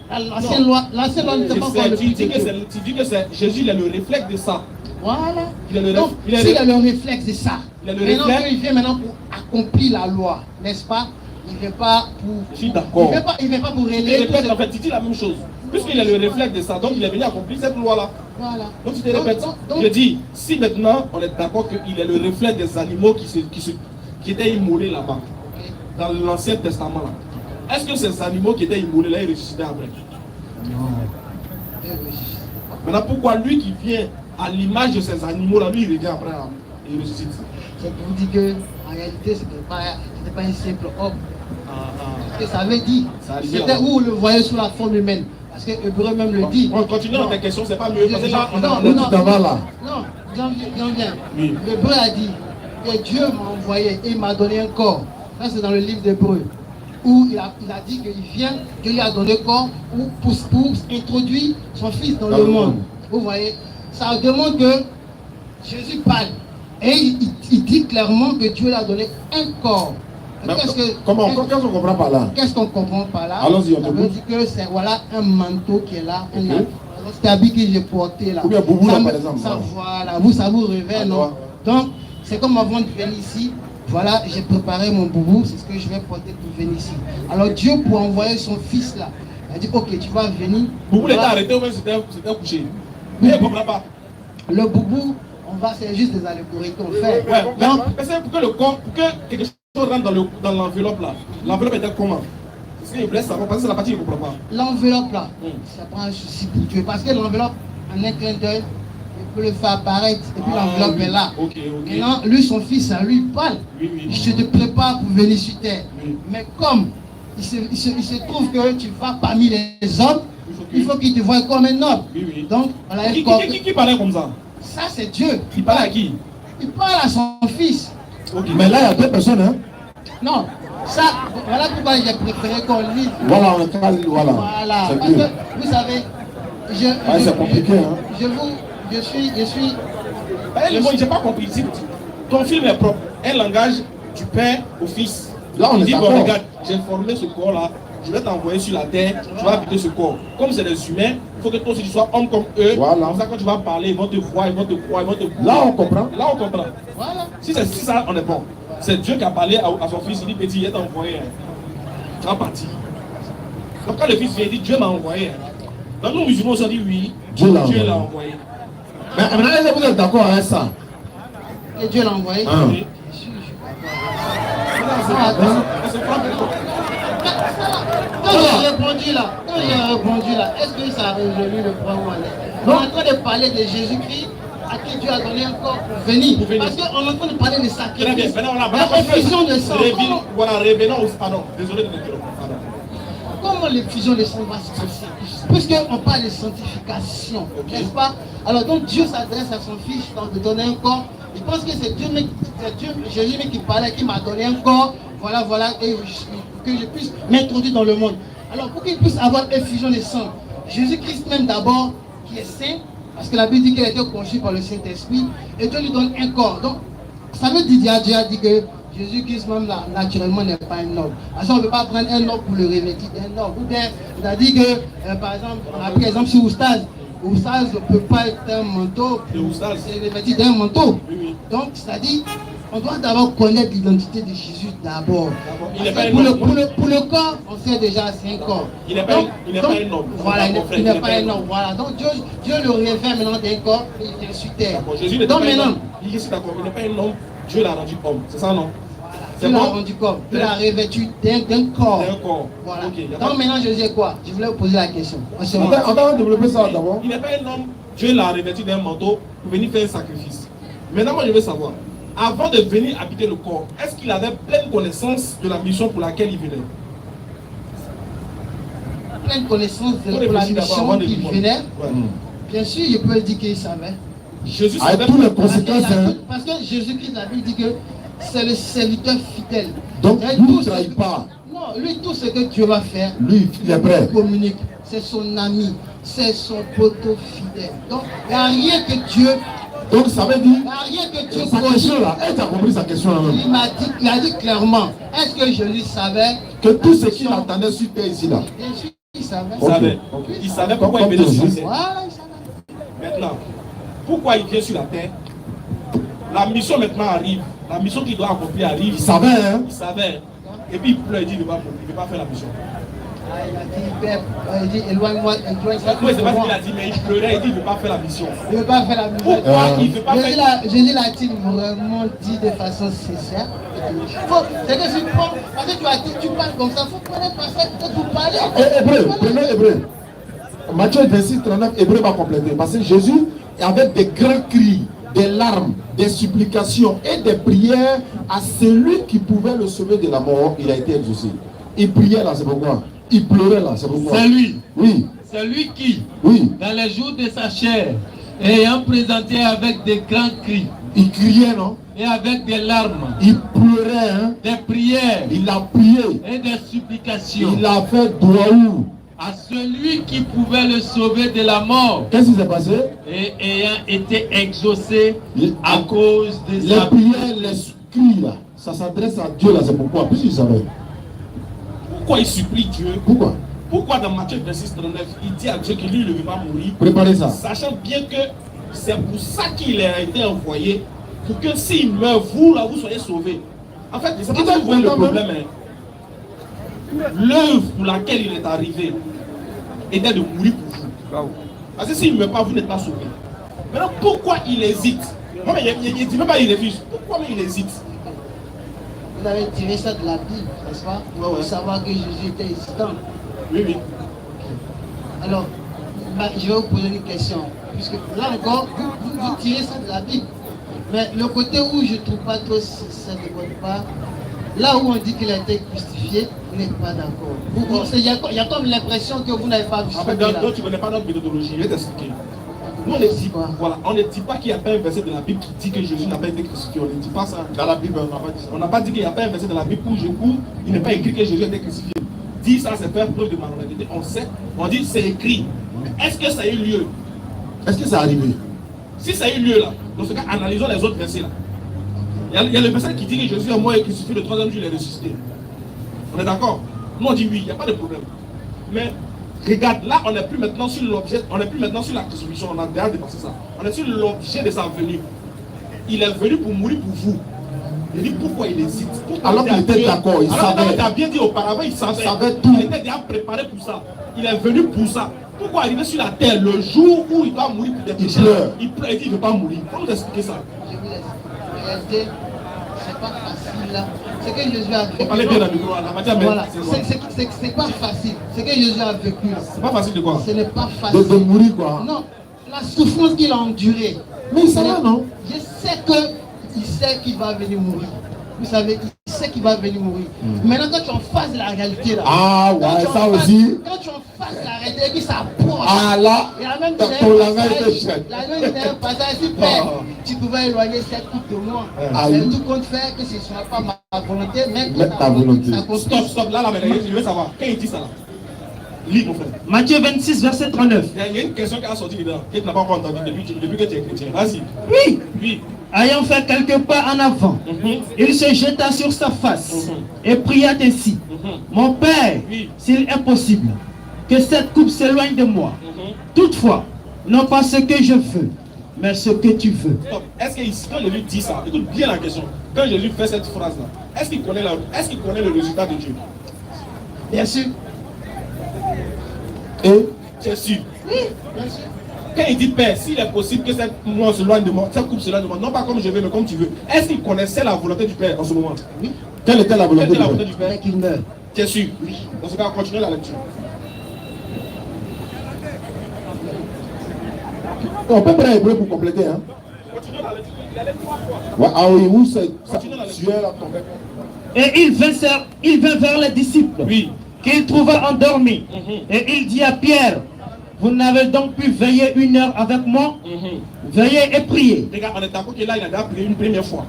L'ancienne loi n'était pas encore le Tu but dis de que Dieu. Jésus il est le réflexe de ça. Voilà. Il a le Donc, il a s'il le- a le réflexe de ça, Il a le maintenant réflexe. il vient maintenant pour accomplir la loi, n'est-ce pas? Il ne vient pas pour. Je suis d'accord. Il vient pas pour Il régler. répète, en fait, tu dis la même chose. Puisqu'il est le réflexe de ça, donc il est venu accomplir cette loi-là. Voilà. Donc tu te répètes. Je dis, si maintenant on est d'accord qu'il est le reflet des animaux qui étaient immolés là-bas, dans l'Ancien Testament là, est-ce que ces animaux qui étaient immolés là, ils ressuscitaient après? Maintenant, pourquoi lui qui vient à l'image de ces animaux là, lui il revient après là, et il ressuscite? C'est pour dire que en réalité, ce n'était pas un simple homme. Ce que ça veut dire, Ça arrivait c'était là. où on le voyait sous la forme humaine. Parce que Hébreu même le dit. On continue dans tes questions, c'est pas mieux. Parce que là, on a Non, tout en bas là. Non, j'en viens. Oui. L'Hébreu a dit que Dieu m'a envoyé et il m'a donné un corps. Ça, c'est dans le livre d'Hébreu. Où il a dit qu'il vient, qu'il lui a donné corps pour introduire son fils dans le monde. Vous voyez, ça demande que Jésus parle. Et il dit clairement que Dieu lui a donné un corps. Comment qu'est-ce qu'on comprend par là? Qu'est-ce qu'on comprend par là? Allons-y, on Ça t'écoute. veut dire que c'est voilà un manteau qui est là, un Ok. habit. Cet habit que j'ai porté là. Ou bien Boubou, Ça là, me- par exemple. ça, Voilà. voilà, ça vous révèle, À non? toi. Donc, c'est comme avant de venir ici. Voilà, j'ai préparé mon boubou, c'est ce que je vais porter pour venir ici. Alors Dieu, pour envoyer son fils là, il a dit ok, tu vas venir. Boubou l'était Voilà. arrêté ou bien c'était couché? Mais il ne comprend pas. Le boubou, c'est juste des allégories qu'on fait. Ouais, mais Donc, c'est pour que le corps, pour que quelque chose rentre dans l'enveloppe là. L'enveloppe était comment? Parce qu'il voulait savoir, parce que c'est la partie qu'il ne comprend pas. l'enveloppe là, Mm. ça prend un souci pour Dieu. Parce que l'enveloppe, en un clin d'œil, il peut le faire apparaître et puis l'enveloppe est là. Ok, ok. Maintenant, lui, son fils, à lui, il parle. Oui, oui. Je te prépare pour venir sur terre. Oui. Mais comme il se trouve que tu vas parmi les hommes, il faut qu'il te voie comme un homme. Oui, oui. Donc, voilà, Qui parlait comme ça? ça c'est Dieu. Il parlait à qui? Il parle à son fils. Ok. Mais là, il y a deux personnes, hein? Non, ça, voilà pourquoi j'ai préféré qu'on lise. Voilà, on calme, voilà. Voilà. C'est Parce Dieu. que, vous savez, c'est compliqué, hein. je suis Le mot, j'ai pas compris. Si ton film est propre, un langage du père au fils. Là, on Il est dit, bon, d'accord. regarde, j'ai formé ce corps-là, je vais t'envoyer sur la terre, tu vas habiter ce corps. Comme c'est des humains, il faut que toi aussi tu sois homme comme eux. Voilà. Comme ça, quand tu vas parler, ils vont te voir, ils vont te croire, ils vont te Là, on comprend. Là, on comprend. Voilà. Si c'est ça, on est bon. C'est Dieu qui a parlé à son fils, il dit, petit, il t'a envoyé. Tu vas partir. Donc quand le fils vient, il dit, Dieu m'a envoyé. Donc nous, musulmans, on se dit, oui, Dieu l'a l'a envoyé. envoyé. Mais maintenant, est-ce que vous êtes d'accord avec ça? Et Dieu l'a envoyé. Hein. Oui. Je suis C'est propre. Quand j'ai répondu là, est-ce que ça a résolu le problème? On est en train de parler de Jésus-Christ à qui Dieu a donné un corps pour venir. Pour venir. Parce qu'on est en train de parler de Très bien. sacrifice. Maintenant, La effusion de sang. Voilà, revenons au... Pardon, désolé de m'interrompre. Pardon. Comment l'effusion de sang va se passer? puisqu'on parle de sanctification, n'est-ce pas? Alors donc Dieu s'adresse à son Fils dans de donner un corps. Je pense que c'est Dieu, Jésus qui parlait, qui m'a donné un corps, voilà, et que je puisse m'introduire dans le monde. Alors pour qu'il puisse avoir effusion de sang, Jésus-Christ même d'abord, qui est saint, parce que la Bible dit qu'il a été conçu par le Saint-Esprit, et Dieu lui donne un corps. Donc ça veut dire, Dieu a dit que Jésus-Christ même là, naturellement n'est pas un homme. Alors on ne peut pas prendre un homme pour le revêtir d'un homme. Ou bien, il a dit que, par exemple, on a pris exemple sur Oustaz. Oustaz ne peut pas être un manteau, c'est revêtir d'un manteau. Oui. Donc, c'est-à-dire, on doit d'abord connaître l'identité de Jésus d'abord. Pour le corps, on sait déjà c'est un corps. Il n'est pas un homme. Voilà, il n'est pas un homme. Voilà. Donc Dieu le revêt maintenant d'un corps et il est sur terre. Jésus n'est pas un homme. Il n'est pas un homme. Dieu l'a rendu homme. C'est ça, non? Dieu l'a rendu corps. Dieu l'a revêtu d'un corps. Voilà. Okay, donc maintenant, je dis quoi? Je voulais vous poser la question. On va développer ça d'abord. Il n'est pas un homme. Dieu l'a revêtu d'un manteau pour venir faire un sacrifice. Maintenant, moi, je veux savoir, avant de venir habiter le corps, est-ce qu'il avait pleine connaissance de la mission pour laquelle il venait? Pleine connaissance de la mission qu'il venait? Ouais. Bien sûr, je peux dire qu'il savait. Jésus savait toutes les conséquences. Parce que Jésus-Christ, la Bible dit que c'est le serviteur fidèle. Donc, il ne trahit pas. Non, lui, tout ce que Dieu va faire, lui, il est prêt. Communique. C'est son ami, c'est son poteau fidèle. Donc, il n'y a rien que Dieu. Donc, ça veut dire. Il n'y a rien que Dieu. Sa question là, elle a compris sa question là même. Il a dit clairement, est-ce que Jésus savait que tout ce qu'il attendait sur terre ici là? Bien sûr, il savait. Okay. Il savait pourquoi il venait sur la terre. Voilà, il savait. Maintenant, pourquoi il vient sur la terre? La mission maintenant arrive. La mission qu'il doit accomplir arrive. Il savait, hein? Il savait. Et puis il pleure, il dit il ne veut pas faire la mission. Il dit éloigne-moi. Oui, c'est pas ce qu'il a dit, mais il pleurait, il dit il ne veut pas faire la mission. Il ne veut pas faire la mission. Pourquoi il ne veut pas faire Jésus l'a-t-il vraiment dit de façon sincère? C'est que si parce que tu as dit, tu parles comme ça, il faut connaître parce que vous parlez. Hébreu, prenez Hébreu. Matthieu 26, 39, Hébreu va compléter. Parce que Jésus, avec des grands cris, des larmes, des supplications et des prières à celui qui pouvait le sauver de la mort, il a été exaucé. Il priait là, c'est pourquoi. Il pleurait là, c'est pourquoi. C'est lui. Oui. C'est lui qui, oui, dans les jours de sa chair, ayant présenté avec des grands cris, il criait, non? Et avec des larmes, il pleurait, hein? Des prières, il a prié, et des supplications, il a fait doaou à celui qui pouvait le sauver de la mort. Qu'est-ce qui s'est passé? Et ayant été exaucé à cause de les prières, les cris là, ça s'adresse à Dieu là, c'est pourquoi. Puisqu'il savait. Pourquoi il supplie Dieu? Pourquoi dans Matthieu 26, 39, il dit à Dieu que lui, il ne veut pas mourir? Préparez ça. Sachant bien que c'est pour ça qu'il a été envoyé, pour que s'il meurt, vous là, vous soyez sauvés. En fait, c'est pas ça que vous voyez le problème. Hein. L'œuvre pour laquelle il est arrivé était de mourir pour vous. Parce que s'il ne meurt pas, vous n'êtes pas sauvés. Maintenant, pourquoi il hésite? Non, mais il ne dit même pas il refuse. Pourquoi il hésite? Vous avez tiré ça de la Bible, n'est-ce pas? Pour savoir que Jésus était hésitant. Oui, oui. Alors, je vais vous poser une question. Puisque là encore, vous tirez ça de la Bible. Mais le côté où je ne trouve pas trop ça de votre part, là où on dit qu'il a été justifié, vous n'êtes pas d'accord. Il y a comme l'impression que vous n'avez pas vu. En fait, donc tu ne connais pas notre méthodologie. Je vais t'expliquer. Nous, on ne dit pas, voilà, on ne dit pas qu'il n'y a pas un verset de la Bible qui dit que Jésus n'a pas été crucifié. On ne dit pas ça. Dans la Bible, on n'a pas dit ça. On n'a pas dit qu'il n'y a pas un verset de la Bible où il n'est pas écrit que Jésus a été crucifié. Dit ça, c'est faire preuve de malhonnêteté. On sait, on dit c'est écrit. Mais est-ce que ça a eu lieu? Est-ce que ça a arrivé? Si ça a eu lieu là, dans ce cas, analysons les autres versets là. Il y a le verset qui dit que Jésus est mort et crucifié, le troisième jour il est ressuscité. On est d'accord? Nous on dit oui, il n'y a pas de problème. Mais regarde, là on n'est plus maintenant sur l'objet, on n'est plus maintenant sur la crucifixion, on a déjà dépassé ça. On est sur l'objet de sa venue. Il est venu pour mourir pour vous. Il dit pourquoi il hésite. Pourquoi alors qu'il était d'accord, il savait. Il a bien dit auparavant, il savait tout. Il était déjà préparé pour ça. Il est venu pour ça. Pourquoi arriver sur la terre le jour où il doit mourir pour des péchés? Il pleure, il dit il ne veut pas mourir. Comment vous expliquer ça? Je vous laisse. Regardez, c'est pas facile là. C'est que Jésus a vécu. Parlez bien dans le micro, voilà. C'est pas facile. C'est que Jésus a vécu. C'est pas facile de quoi? Ce n'est pas facile. De mourir quoi? Non, la souffrance qu'il a endurée. Mais il savait, non? Je sais qu'il sait qu'il va venir mourir. Vous savez, il sais qu'il va venir mourir. Maintenant, quand tu es en face de la réalité, là, Ah quand ouais, tu es en ça face- aussi. Quand tu es en face de la réalité, et puis ça approche. Ah là, Et la même ton langage est chouette. la même passage, si père, tu pouvais éloigner cette coupe de moi. Ah Mais oui. tout compte faire que ce ne soit pas ma volonté, mais que Mais ta volonté. s'accomplisse. Stop, là, maintenant, je veux savoir. Quand il dit ça là, lis mon frère. Matthieu 26, verset 39. Il y a une question qui a sorti dedans, que tu n'as pas encore entendu depuis que tu es chrétien. Vas-y. Oui, Oui. ayant fait quelques pas en avant, il se jeta sur sa face et pria ainsi. Mon Père, Oui. s'il est possible, que cette coupe s'éloigne de moi. Toutefois, non pas ce que je veux, mais ce que tu veux. Stop. Est-ce que quand Jésus dit ça, écoute bien la question. Quand Jésus fait cette phrase-là, est-ce qu'il connaît, le résultat de Dieu? Bien sûr. Et C'est sûr. Oui, bien sûr. Quand il dit Père, s'il est possible que cette moi s'éloigne de moi, cette coupe s'éloigne de moi, non pas comme je veux, mais comme tu veux. Est-ce qu'il connaissait la volonté du Père en ce moment? Oui. quelle était la Quelle volonté était la de volonté Dieu? du Père? Dès qu'il meurt. Tu es sûr? Oui. Dans ce cas, continuez la lecture. On peut prendre hébreu pour compléter. Hein? Continuez la lecture. Il allait 3 fois. Ouais, ah oui, où c'est ça? Continuez la lecture. Tu es là, ton père. Et il vint vers les disciples, Oui. qu'il trouva endormis. Et il dit à Pierre, vous n'avez donc pu veiller 1 heure avec moi? Veillez et priez. Regarde, on est d'accord que là, il a déjà prié une première fois.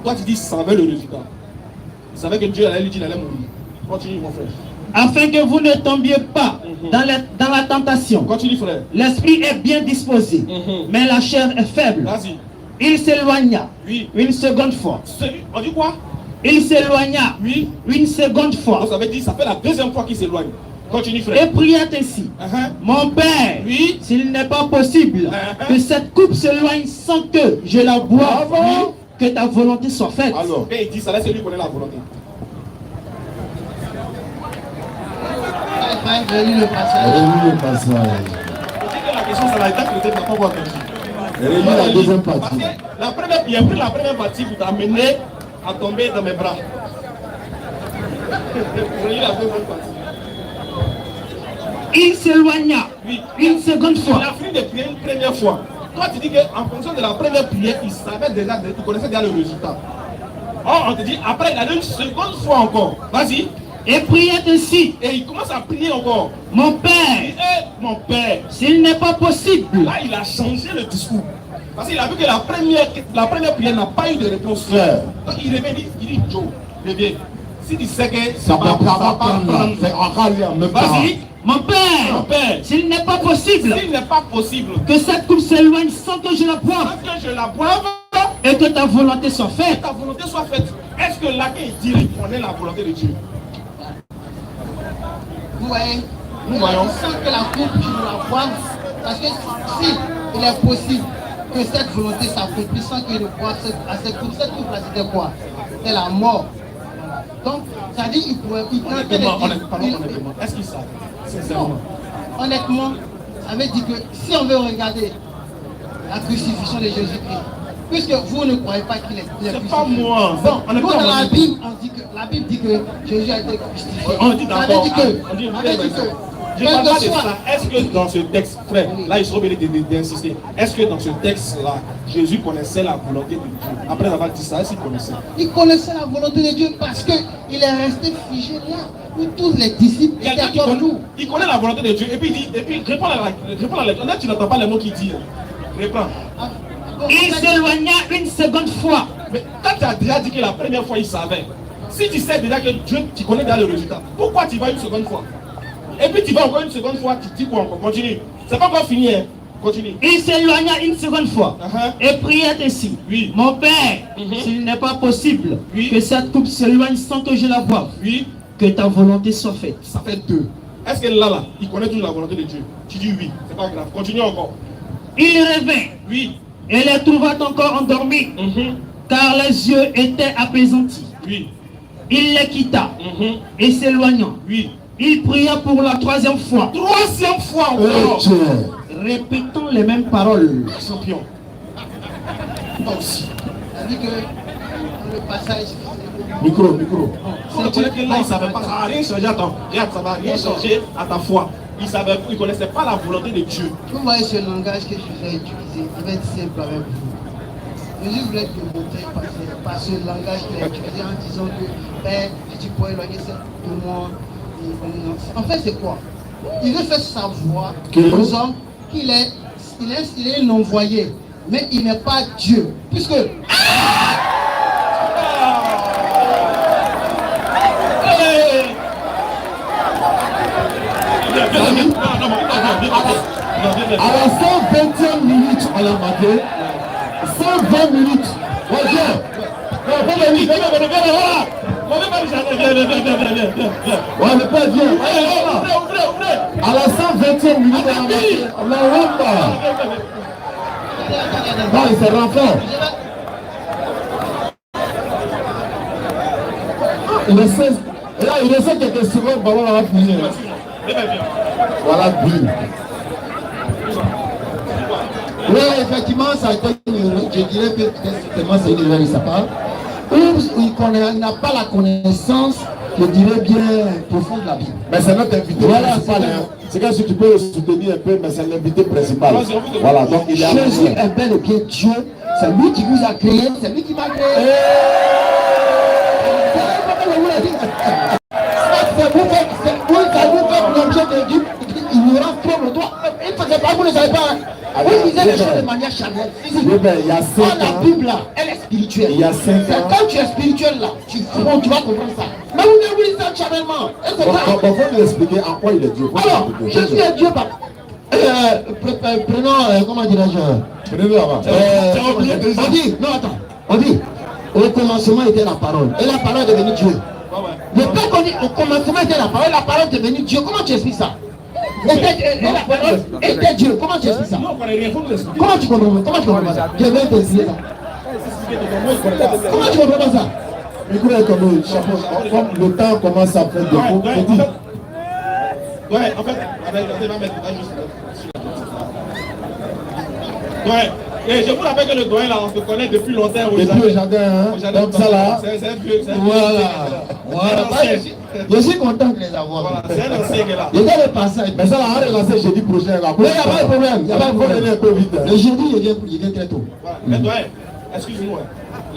Toi, tu dis, il savait le résultat. Il savait que Dieu allait lui dire qu'il allait mourir. Continue, mon frère. Afin que vous ne tombiez pas dans la tentation. Continue, frère. L'esprit est bien disposé, mais la chair est faible. Vas-y. Il s'éloigna Oui. une seconde fois. On dit quoi? Il s'éloigna Oui. une seconde fois. Donc, ça veut dire, ça fait la deuxième fois qu'il s'éloigne. Continue, Et frère. pria ainsi. Mon Père, Oui. s'il n'est pas possible que cette coupe s'éloigne sans que je la boive, que ta volonté soit faite. Alors, Quand il dit ça, là, c'est lui qui connaît la volonté. Relis le passage. relis le passage. Je dis que la question, c'est la étape que tu n'as pas encore entendu. Relis la deuxième Parce partie. que il a pris la première partie pour t'amener à tomber dans mes bras. Relis la deuxième partie. Il s'éloigna Oui. une seconde Il fois. a fini de prier une première fois. Toi, tu dis qu'en fonction de la première prière, il savait déjà, tu connaissais déjà le résultat. Or, on te dit, après, il a une seconde fois encore. Vas-y. Et pria ainsi. Et il commence à prier encore. Mon Il dit, Père, mon Père. s'il n'est pas possible, Là, il a changé le discours. Parce qu'il a vu que la première prière n'a pas eu de réponse. Frère. Donc, il revient, il dit, Joe, reviens. Si tu sais que Ça va pas prendre. C'est encore lui en même temps. vas-y. mon Mon Père, Père. s'il n'est pas possible S'il n'est pas possible que cette coupe s'éloigne sans que je la boive, que je la boive, et que ta volonté soit que faite. ta volonté soit faite. Est-ce que là, qu'il dit, il connaît la volonté de Dieu? Vous voyez, Nous voyons. sans que la coupe, je la boive. Parce que si il est possible que cette volonté s'accomplisse sans qu'il ne boive cette coupe là, c'était quoi? C'était la mort. Donc, ça dit qu'il pourrait. Honnêtement, est-ce qu'il savent? Sincèrement. Honnêtement, ça veut dire que si on veut regarder la crucifixion de Jésus-Christ, puisque vous ne croyez pas qu'il est crucifié. pas moi. Bon, On est nous, pas dans la moi. Bible, la Bible dit que Jésus a été crucifié. On dit Ça veut d'accord. dire que, On dit, ça veut dire que, je quel parle que pas de soit- ça. Est-ce que dans ce texte, frère, là ils sont obligés d'insister. Est-ce que dans ce texte-là, Jésus connaissait la volonté de Dieu? Après avoir dit ça, est-ce qu'il connaissait? il connaissait la volonté de Dieu parce qu'il est resté figé là où tous les disciples étaient Quelqu'un qui comme nous. il connaît la volonté de Dieu et puis il dit, et puis réponds à la lecture. Là, tu n'entends pas les mots qu'il dit. Réponds. Ah, bon, Il en fait, s'éloigna une seconde fois. Mais quand tu as déjà dit que la première fois il savait, si tu sais déjà que Dieu, tu connais déjà le résultat, pourquoi tu vas une seconde fois? Et puis tu vas encore une seconde fois, tu dis quoi encore? Continue. C'est pas encore fini, hein? Continue. Il s'éloigna une seconde fois et pria ainsi. Oui. Mon Père, s'il n'est pas possible Oui. que cette coupe s'éloigne sans que je la boive, Oui, que ta volonté soit faite. ça fait 2. Est-ce que là, il connaît toujours la volonté de Dieu? Tu dis oui, c'est pas grave. Continue encore. Il revint Oui. et les trouva encore endormis, car les yeux étaient apaisantis. Oui. Il les quitta et s'éloignant, Oui. il pria pour la 3e fois, Troisième fois encore. répétant les mêmes paroles. Champion. Toi aussi. ça dit que dans le passage, Micro. On connaît que là, il ne savait pas, ça n'a rien changé à ton. Regarde, ça va rien changer à ta foi. Il ne connaissait pas la volonté de Dieu. vous voyez ce langage que je vais utiliser, il va être simple avec vous. Jésus voulait te montrer par ce langage qu'il a utilisé en disant que Père, si tu pourrais éloigner ça de moi. En fait, c'est quoi? Il veut faire savoir aux hommes qu'il est un envoyé, mais il n'est pas Dieu. Puisque. À la 120e minute, on l'a marqué. 120 minutes. Ouais, viens. Ouais, mais pas bien. À la 120e minute, on l'a marqué. Non, il se renfort. Il essaie. Et là, il essaie quelques secondes. Bah, on va finir. Voilà, bien. Oui, effectivement, ça a été, je dirais que c'est une erreur de sa part. Où il n'a pas la connaissance, je dirais bien, profonde de la Bible. Mais c'est notre invité principal. C'est quand si tu peux le soutenir un peu, mais c'est l'invité principal. Voilà, donc il est Jésus est bel et bien Dieu. C'est lui qui vous a créé, c'est lui qui m'a créé. C'est vous faites l'objet de Dieu. Il nous rend comme le doigt. Il ne faisait pas, vous ne savez pas. Vous lisez les choses de manière charnelle. La Bible là, elle est spirituelle. Il y a 5 ans. C'est quand tu es spirituel là, tu vas comprendre ça. Mais vous ne lisez ça charnellement. Il faut nous expliquer en quoi il est Dieu. Alors, Jésus est Dieu. Prenons, comment dirais-je? On dit, non attends, on dit, au commencement était la parole. Et la parole est devenue Dieu. Le Père qu'on dit, au commencement était la parole est devenue Dieu. Comment tu expliques ça? Et la parole était Dieu. Comment tu expliques ça? Comment tu comprends ça? Je vais t'expliquer ça. Comment tu comprends ça? Écoutez, comme le temps commence à faire des faux. Ouais, en fait, ouais, et je vous rappelle que le doyen là, on se connaît depuis longtemps. Depuis le jardin, hein? Comme ça là. C'est un vieux. Voilà. Je suis content de les avoir. Voilà, c'est un ancien là. Je vais le passer. Mais ça là, on va relancer jeudi prochain. Mais il n'y a pas de problème. Il n'y a pas de problème. Un peu vite. Le jeudi, je viens très tôt. Voilà. Mais doyen, excuse-moi.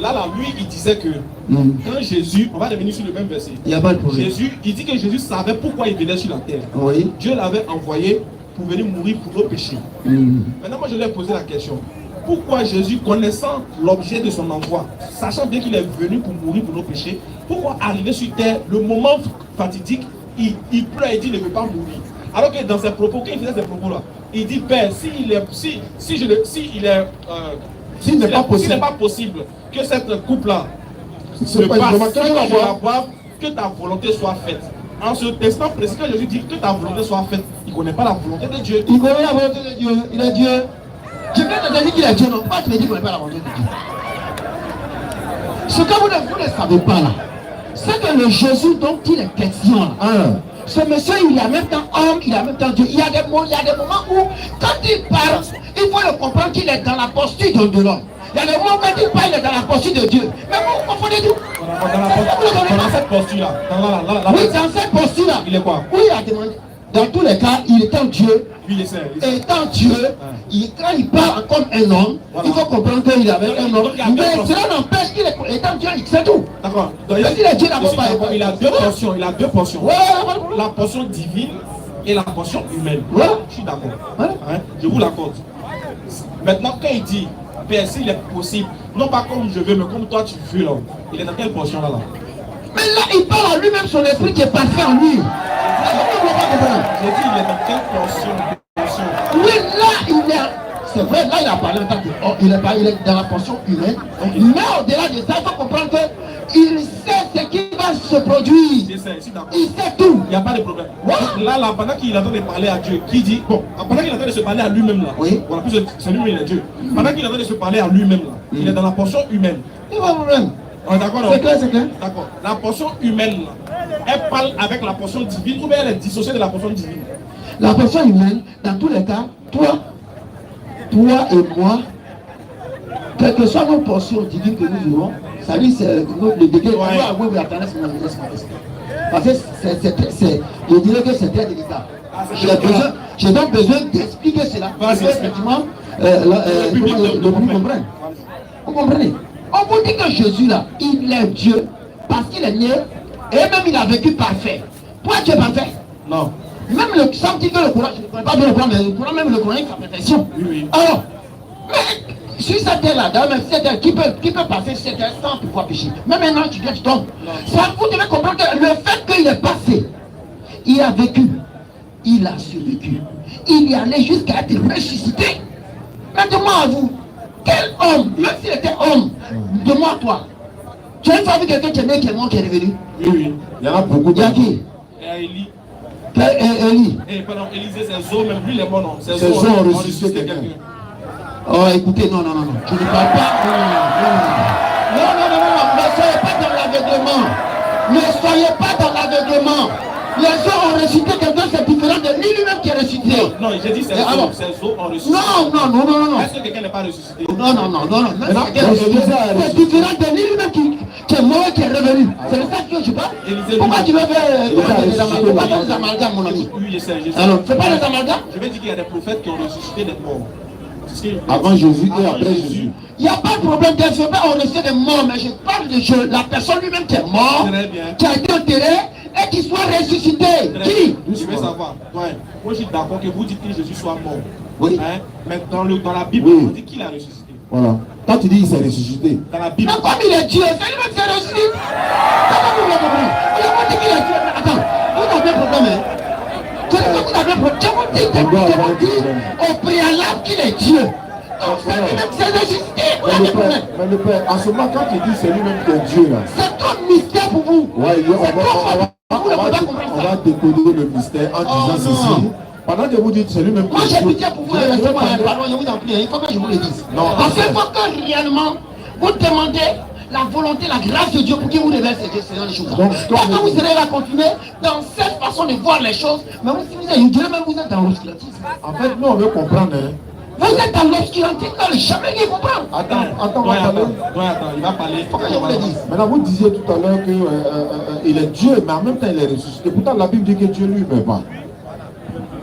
Là, lui, il disait que quand Jésus, on va revenir sur le même verset. Il n'y a pas de problème. Jésus, il dit que Jésus savait pourquoi il venait sur la terre. Oui. Dieu l'avait envoyé pour venir mourir pour nos péchés. Maintenant, moi, je lui ai posé la question. Pourquoi Jésus, connaissant l'objet de son envoi, sachant bien qu'il est venu pour mourir pour nos péchés, pourquoi arriver sur terre, le moment fatidique, il pleure et dit qu'il ne veut pas mourir? Alors que dans ses propos, quand il faisait ces propos-là, il dit, Père, s'il n'est pas possible que cette coupe-là se passe, que je la boive, que ta volonté soit faite. En ce testant précis, quand Jésus dit que ta volonté soit faite, il ne connaît pas la volonté de Dieu. Il connaît la volonté de Dieu, il est Dieu. Je viens de te dire qu'il est Dieu, non? Pourquoi tu me dis qu'il ne connaît pas la volonté de Dieu? Ce que vous ne savez pas là, c'est que le Jésus dont il est question là, ce monsieur, il est en même temps homme, il est en même temps Dieu. Il y a des moments où, quand il parle, il faut le comprendre qu'il est dans la posture de l'homme. Il y a des moments où quand il parle, il est dans la posture de Dieu. Mais vous confondez tout. Dans cette posture-là. Oui, dans cette posture-là. Il est quoi? Oui, il a demandé. Dans tous les cas, il est en Dieu. Étant Dieu, quand il parle comme un homme, il faut comprendre qu'il est avec un homme. Mais cela n'empêche qu'il est étant Dieu, il sait tout. D'accord. Il est Dieu d'abord. Il a deux portions. La portion divine et la portion humaine. Je suis d'accord. Je vous l'accorde. Maintenant, quand il dit, Père, s'il est possible, non pas comme je veux, mais comme toi tu veux, là, il est dans quelle portion là? Mais là, il parle à lui-même, son esprit qui est parfait en lui. J'ai dit, il est dans quelle portion? Oui, là, il est. C'est vrai, là, il a parlé en tant que. Il est dans la portion humaine. Mais au-delà de ça, il faut comprendre qu'il sait ce qui va se produire. Je sais, je suis d'accord. Il sait tout. Il n'y a pas de problème. Là, pendant qu'il est en train de parler à Dieu, qui dit, bon, pendant qu'il est en train de se parler à lui-même là, voilà, plus c'est lui-même, il est Dieu. Pendant qu'il est en train de se parler à lui-même là, il est dans la portion humaine. Il n'y a pas de problème. D'accord, c'est clair, c'est clair. D'accord. La portion humaine là, elle parle avec la portion divine ou bien elle est dissociée de la portion divine? La portion humaine, dans tous les cas, toi et moi, quelle que soit nos portions divines que nous vivons, ça dit c'est le degré. Parce que je dirais que c'est très délicat. J'ai donc besoin d'expliquer cela. Parce que effectivement, le public comprenne. Vous comprenez? On vous dit que Jésus là, il est Dieu parce qu'il est né et même il a vécu parfait. Toi tu es parfait? Non. Même le sang dit que le Coran, je ne connais pas bien le Coran, mais le Coran, même le Coran, il fait perfection. Oui, oui. Alors, mais sur cette terre-là, même cette terre, qui peut passer cette terre sans pouvoir pécher? Même maintenant, tu viens, tu tombes. Ça, vous devez comprendre que le fait qu'il est passé, il a vécu, il a survécu, il est allé jusqu'à être ressuscité. Maintenant, à vous, quel homme, même s'il était homme, de moi, toi, tu as une fois vu quelqu'un qui est né, qui est mort, qui est revenu? Oui, oui. Il y en a beaucoup Il y a qui? Et Élie. Élie. Et pardon, Élisée, ses os, même lui, il est mort, non. Ses Ses os ont ressuscité quelqu'un. Oh, écoutez, non. Je ne parle pas. Non. Ne soyez pas dans l'aveuglement. Ne soyez pas dans l'aveuglement. Les os ont ressuscité quelqu'un, c'est différent de lui-même qui est ressuscité. Non, j'ai dit ses os ont ressuscité. Non. Est-ce que quelqu'un n'est pas ressuscité? Non. C'est différent de lui-même qui est mort et qui est revenu. C'est de ça que je parle. Pourquoi tu veux faire des amalgames, mon ami? Oui, je sais. Alors, c'est pas des amalgames? Je vais dire qu'il y a des prophètes qui ont ressuscité des morts. Avant Jésus et après Jésus. Il n'y a pas de problème de ce pas on essaie de mort, mais je parle de la personne lui-même qui est morte, qui a été enterrée et qui soit ressuscité. Qui? Je veux savoir. Ouais. Moi, je suis d'accord que vous dites que Jésus soit mort. Oui. Hein? Mais dans la Bible, Oui. on dit qu'il a ressuscité. Voilà. Quand tu dis il s'est ressuscité, Dans la Bible. Mais comme il est Dieu, c'est lui-même qui est ressuscité. Comment vous voulez comprendre? Il a dit qu'il est Dieu. Attends, vous avez un problème, hein? Vous avez un problème. Je vous dis au préalable qu'il est Dieu. Donc c'est lui-même qui s'est ressuscité. Vous avez un problème. mais le Père, en ce moment, quand tu dis c'est lui-même qui est Dieu là, C'est trop mystère pour vous. ouais, Vous ne pouvez pas on comprendre va ça. décoder le mystère en disant non. ceci. Pendant que vous dites c'est lui-même qui Moi est j'ai Dieu. pitié pour vous, laissez-moi pardon, je vous en prie, il faut que je vous le dise. Non, Parce qu'il attends. faut que réellement vous demandez la volonté, la grâce de Dieu pour qu'il vous révèle ces gens les choses. Donc, Parce que vous serez là continuer dans cette façon de voir les choses, mais vous, si vous êtes, je dirais même vous êtes dans l'obscurantisme. En fait, nous on veut comprendre. Hein. Vous êtes dans l'obscurantisme, dans le jamais qui comprend. Attends, Il va parler. Il faut que je vous le dise. Maintenant, vous disiez tout à l'heure qu'il est Dieu, mais en même temps il est ressuscité. Pourtant, la Bible dit que Dieu lui ne meurt pas.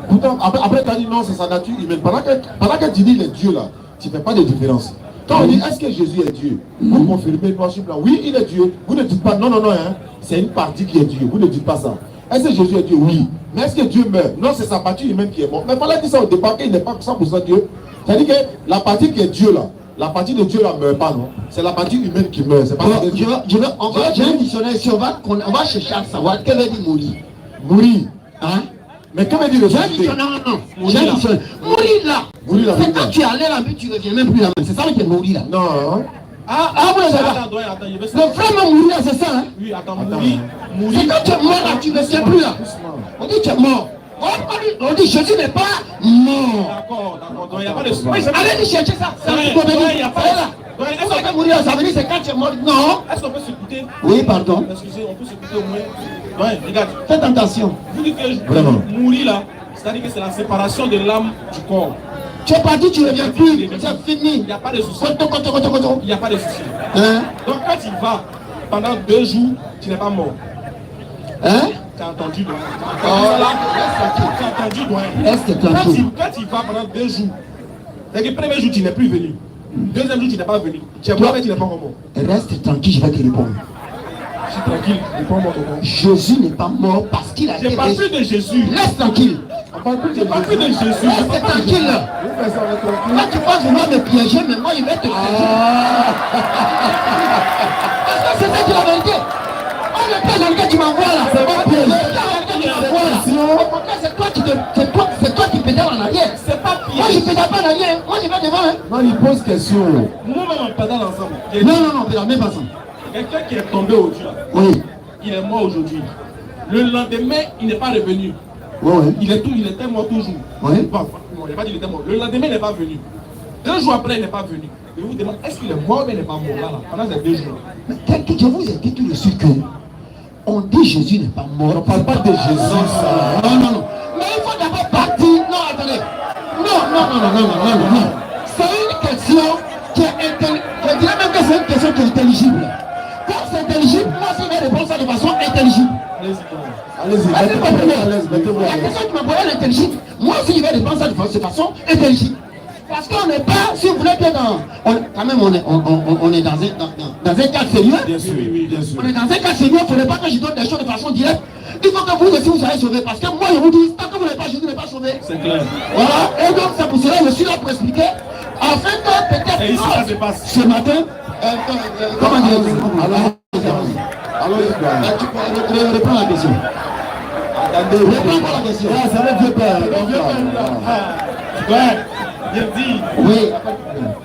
Pourtant, après tu as dit non, c'est sa nature humaine. Pendant que tu dis il est Dieu là, tu ne fais pas de différence. Quand on dit est-ce que Jésus est Dieu, vous confirmez noir sur blanc, oui, il est Dieu. Vous ne dites pas non, hein, c'est une partie qui est Dieu. Vous ne dites pas ça. Est-ce que Jésus est Dieu? Oui. Mais est-ce que Dieu meurt? Non, c'est sa partie humaine qui est morte. Mais il fallait dire ça au départ qu'il n'est pas 100% Dieu. C'est-à-dire que la partie qui est Dieu là, la partie de Dieu là ne meurt pas, non? C'est la partie humaine qui meurt. C'est pas J'ai un dictionnaire ici, on va chercher à savoir quelle veut dire mourir. Mourir. Hein? Mais que veut dire ressusciter? Non. J'ai un dictionnaire. Mourir là. Mourir là, C'est quand tu es allé là, mais tu ne reviens même plus là. C'est ça qui est mourir là. Non, hein? Vous les avez. Attends, je vais Le vraiment mourir là, c'est ça, hein? Oui, attends, C'est mourir. quand tu es mort là, tu ne tiens plus là. On dit tu es mort. On dit Jésus n'est pas mort. D'accord, donc il n'y a pas de Allez chercher ça. Ça Ouais, veut dire ouais, y a pas de- là. Ouais, Est-ce qu'on peut mourir, ça veut dire c'est quand tu es mort. Non. Est-ce qu'on peut s'écouter? Oui, pardon. Excusez, on peut s'écouter au moins. Ouais, regarde. Faites attention. Vous dites que Vraiment. mourir là, c'est-à-dire que c'est la séparation de l'âme du corps. Tu es parti, tu ne reviens plus. C'est fini. Il n'y a pas de souci. Koto. Il n'y a pas de souci. Hein? Donc quand tu vas pendant 2 jours, tu n'es pas mort. Hein? Tu as entendu, donc. Oh, Tu as entendu, donc. Reste tranquille. Quand tu vas pendant 2 jours, c'est que le premier jour, tu n'es plus venu. Deuxième jour, tu n'es pas venu. Tu es mort, mais tu n'es pas mort. Reste tranquille, je vais te répondre. Je suis tranquille, réponds-moi, tonton. Jésus n'est pas mort parce qu'il a Je été parle plus de Jésus. Laisse tranquille. Je parle plus de Jésus. Reste tranquille. Vous faites ça avec tranquille. Là, tu penses vouloir me piéger, mais moi, il va te piéger. Parce que c'est la vérité. On ne peut dans lequel tu m'envoies là. C'est pas piège. Tu m'envoies là. Au contraire, c'est toi qui pédales en arrière. C'est pas Moi, je piège. pédale pas en arrière. Moi, je vais devant. Hein. Non, il pose question. Nous-mêmes, on pédale ensemble. Il y a Non, pédale même pas ça. quelqu'un qui est tombé au Dieu. Oui. Il est mort aujourd'hui. Le lendemain, il n'est pas revenu. Oui. Il était mort toujours. Oui. Bon, il n'a pas dit qu'il était mort. Le lendemain, il n'est pas venu. 2 jours après, il n'est pas venu. Je vous demande, est-ce qu'il est mort ou il n'est pas mort là, pendant ces 2 jours? Mais je vous ai dit tout de suite que on dit Jésus n'est pas mort. On ne parle pas de Jésus, ça. Non. Mais il faut d'abord partir. Non, attendez. Non. C'est une question qui est intelligible. Je dirais même que c'est une question qui est intelligible. Quand c'est intelligible, moi, je vais répondre ça de façon intelligible. Allez-y, mettez-vous à l'aise, mettez-vous à La l'aise. question qui m'a posé l'intelligible, moi aussi, je vais répondre ça de façon intelligible. Parce qu'on n'est pas, si vous voulez bien quand même on est dans un cas sérieux. Bien sûr, bien sûr. On est dans un cas sérieux, il ne faudrait pas que je donne des choses de façon directe. Il faut que vous aussi vous soyez sauvés. Parce que moi je vous dis, tant que vous n'êtes pas Jésus, n'est pas sauvé. C'est clair. Voilà, et donc c'est pour cela que je suis là pour expliquer. Afin que peut-être Et ici, ça se passe. ce matin, comment dire, Allons-y, doyen. tu peux reprendre la question. Attendez, Reprends la question. Ah, ça va être Dieu Père. Ouais, il dit, Oui.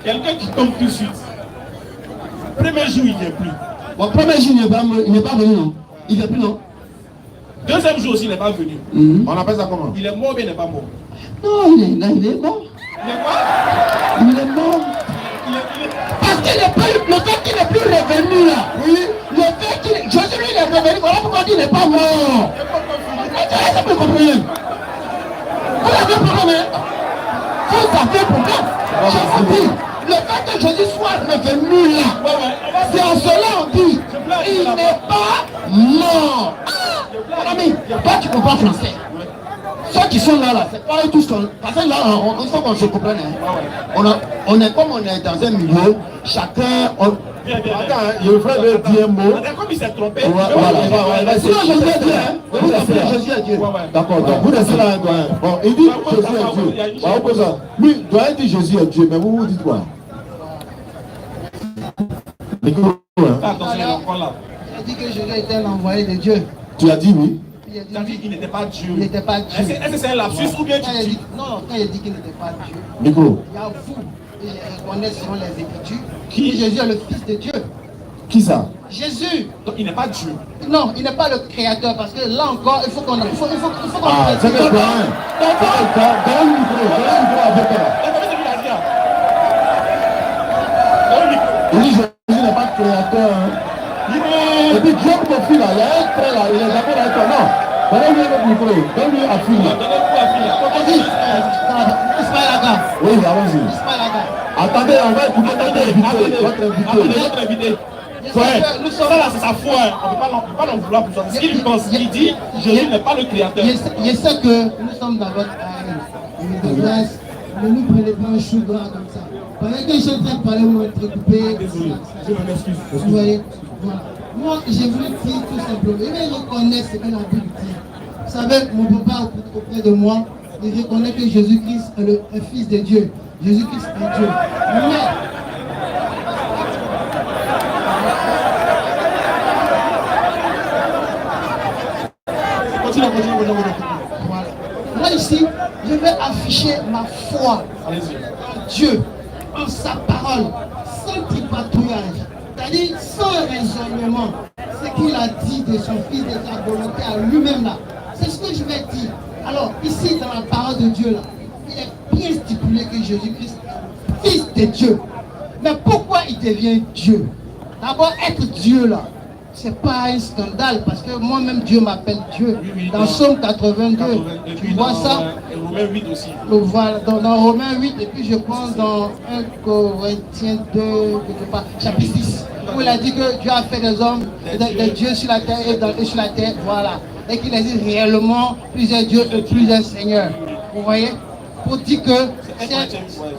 quelqu'un qui tombe tout de suite. Premier jour, il vient plus. Mon premier jour, il n'est pas venu, non. Il ne vient plus, non. Deuxième jour aussi, il n'est pas venu. On appelle ça comment? Il est mort ou bien il n'est pas mort? Non, il est mort. Il est quoi? Il est mort. Parce qu'il n'est plus, le fait qu'il n'est plus revenu là. Oui. Le fait qu'il, Jésus lui il est revenu, voilà pourquoi il n'est pas mort. C'est plus compris. Vous avez un problème, hein? Vous avez un problème. J'ai dit, le fait que Jésus soit revenu là, c'est en cela on dit, il n'est pas mort. Mon ami, toi tu comprends français. Ceux qui sont là, c'est pas eux tous. Parce que là, il faut qu'on se comprenne. Hein. On est comme on est dans un milieu, chacun. Attends, je vais dire un mot. Comme il s'est trompé. Voilà. Sinon, Jésus est Dieu. Hein. Vous appelez Jésus est Dieu. D'accord, donc vous restez là, un doyen. Bon, il dit Jésus est Dieu. On pose ça. Lui, doyen dit Jésus est Dieu, mais vous dites quoi? Micro, hein? Attention, il est encore là. Il a dit que Jésus était l'envoyé de Dieu. Tu as dit oui? Il a Il a dit dit qu'il n'était pas Dieu. qu'il n'était pas Dieu. Est-ce que c'est un lapsus ou bien Quand tu il a dis? dit, non, quand il a dit qu'il n'était pas Dieu, Micro. il y a vous, et je reconnais selon les Écritures, Qui? que Jésus est le Fils de Dieu. Qui ça? Jésus, Donc il n'est pas Dieu. non, il n'est pas le Créateur, parce que là encore, il faut qu'on Ah, c'est le doyen. Donne le micro avec toi. Il dit Jésus n'est pas créateur. Hein. Et puis Dieu confie là, il y a un frère là, il est d'accord avec toi. Non, donnez-lui le micro, donne-lui à Phil. Oui, allons-y. Attendez, on va écouter votre invité. Ouais, ça là c'est sa foi, on ne peut pas l'en vouloir pour ça. Ce qu'il pense, il dit Jésus n'est pas le créateur. Je sais que nous sommes dans votre âge de grâce, ne nous prenez pas un chou gras comme ça. Pendant que je suis en train de parler, vous m'êtes coupé. Désolé, je m'en excuse. Vous voyez, voilà. Moi, je voulais dire tout simplement, il reconnaît ce que la Bible dit. Vous savez, mon papa auprès de moi, il reconnaît que Jésus-Christ est le Fils de Dieu. Jésus-Christ est Dieu. Mais, Continue. voilà. Moi ici, je vais afficher ma foi Allez-y. en Dieu, en sa parole, sans tripatouillage, c'est-à-dire sans raisonnement. Ce qu'il a dit de son Fils, de sa volonté à lui-même là, c'est ce que je vais dire. Alors, ici, dans la parole de Dieu là, il est bien stipulé que Jésus-Christ est Fils de Dieu. Mais pourquoi il devient Dieu? D'abord, être Dieu là, c'est pas un scandale, parce que moi-même Dieu m'appelle Dieu. Oui, dans Psaume 82, tu vois ça? Romains 8 aussi. Voilà, dans Romains 8, et puis je pense dans 1 Corinthiens 2, quelque part, chapitre 6, où il a dit que Dieu a fait des hommes, des dieux sur la terre et sur la terre, voilà. Et qu'il existe réellement plusieurs dieux et plusieurs seigneurs. Vous voyez? Pour dire que,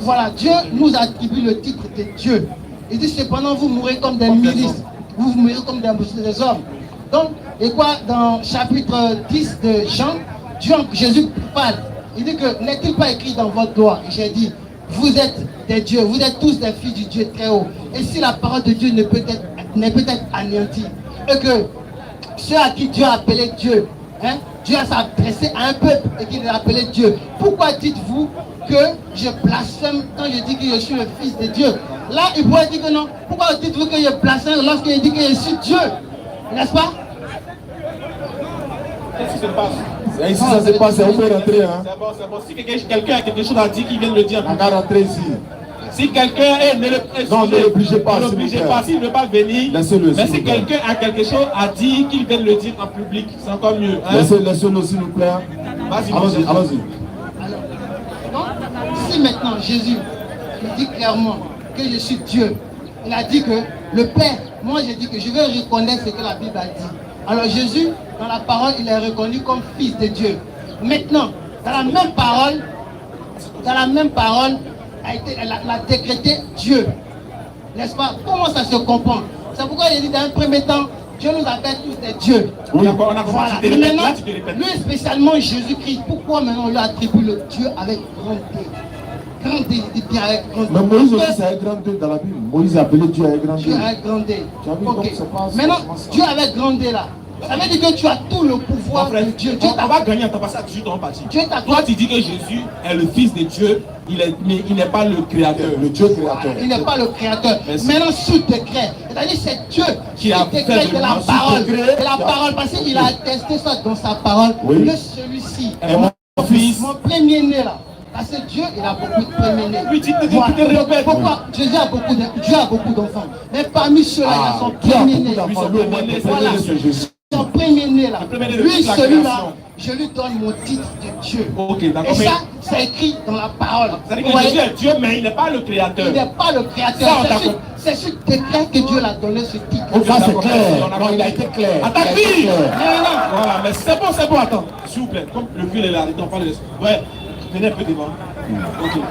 voilà, Dieu nous attribue le titre de Dieu. Il dit cependant, vous mourrez comme des ministres, vous mourrez comme des hommes. Donc, et quoi, dans chapitre 10 de Jean, Jésus parle. Il dit que n'est-il pas écrit dans votre loi? Et j'ai dit, vous êtes des dieux, vous êtes tous des fils du Dieu très haut. Et si la parole de Dieu n'est peut-être anéantie, et que ceux à qui Dieu a appelé Dieu, hein, Dieu a s'adressé à un peuple et qu'il a appelé Dieu, pourquoi dites-vous que je blasphème quand je dis que je suis le Fils de Dieu? Là, il pourrait dire que non. Pourquoi dites-vous que je blasphème lorsqu'il dit que je suis Dieu? N'est-ce pas? Qu'est-ce qui se passe? Ici, ça se passe, on peut rentrer. Hein. C'est bon. Si quelqu'un a quelque chose à dire, qu'il vienne le dire. On va rentrer ici. Si quelqu'un est, ne l'obligez pas. Ne l'obligez pas, s'il ne veut pas venir. Laissez-le. Mais si quelqu'un a quelque chose à dire, qu'il vienne le dire en public, c'est encore mieux. Hein? Laissez-le, s'il vous plaît. Vas-y, allons-y. Alors, donc, si maintenant Jésus il dit clairement que je suis Dieu, il a dit que le Père, moi j'ai dit que je vais reconnaître ce que la Bible a dit. Alors Jésus, dans la parole, il est reconnu comme Fils de Dieu. Maintenant, dans la même parole, elle a décrété Dieu. N'est-ce pas? Comment ça se comprend? C'est pourquoi il dit dans un premier temps, Dieu nous appelle tous des dieux. Oui, d'accord, on a compris. Voilà. Tu te Et répètes, maintenant, là, tu te répètes. lui spécialement Jésus-Christ, pourquoi maintenant on lui attribue le Dieu avec grand D? Grand D, il dit bien avec grand D. Mais Moïse aussi, c'est un grand Dieu dans la Bible. Moïse a appelé Dieu avec grand Dieu. Dieu avec grand D. Tu as vu, Ok. donc c'est pas Maintenant, franchement ça. Dieu avec grand D là, ça veut dire que tu as tout le pouvoir Mon frère, de Dieu. Dieu on t'a va gagner en temps passé à 18 ans parti. Dieu t'a Toi, tu dis que Jésus est le fils de Dieu, mais il n'est pas le créateur. Le Dieu créateur. Il n'est pas le créateur. Merci. Maintenant, sous décret. C'est-à-dire c'est Dieu Qui a décrète fait de la sous parole. décret, De la qui a- parole, parce qu'il a attesté ça dans sa parole. Oui. Que celui-ci, Et mon fils, mon premier-né là. Parce que Dieu, il a beaucoup de premiers-nés. Oui, tu te Voilà. Donc, répètes. pourquoi Dieu a beaucoup d'enfants. Mais parmi ceux-là, il y a son Dieu a premier-né. beaucoup d'enfants. Son Lui, au moins, premier-né, le c'est Voilà. premier-né, c'est Jésus. Son premier-né là. Le premier-né de Lui, toute la celui-là, création. je lui donne mon titre de Dieu. Ok, Et d'accord. Mais ça, c'est écrit dans la parole. c'est-à-dire Vous que Jésus voyez? est Dieu, mais il n'est pas le créateur. Il n'est pas le Ça, créateur. on t'a C'est sur décret que Dieu l'a donné ce titre. Ça, c'est D'accord, clair. on a Non, il a compris. été clair. À ta Il a été fille. clair. Voilà, mais c'est bon, attends. S'il vous plaît, comme le vieux est là, on parle de... Ouais, venez un peu devant. Ok.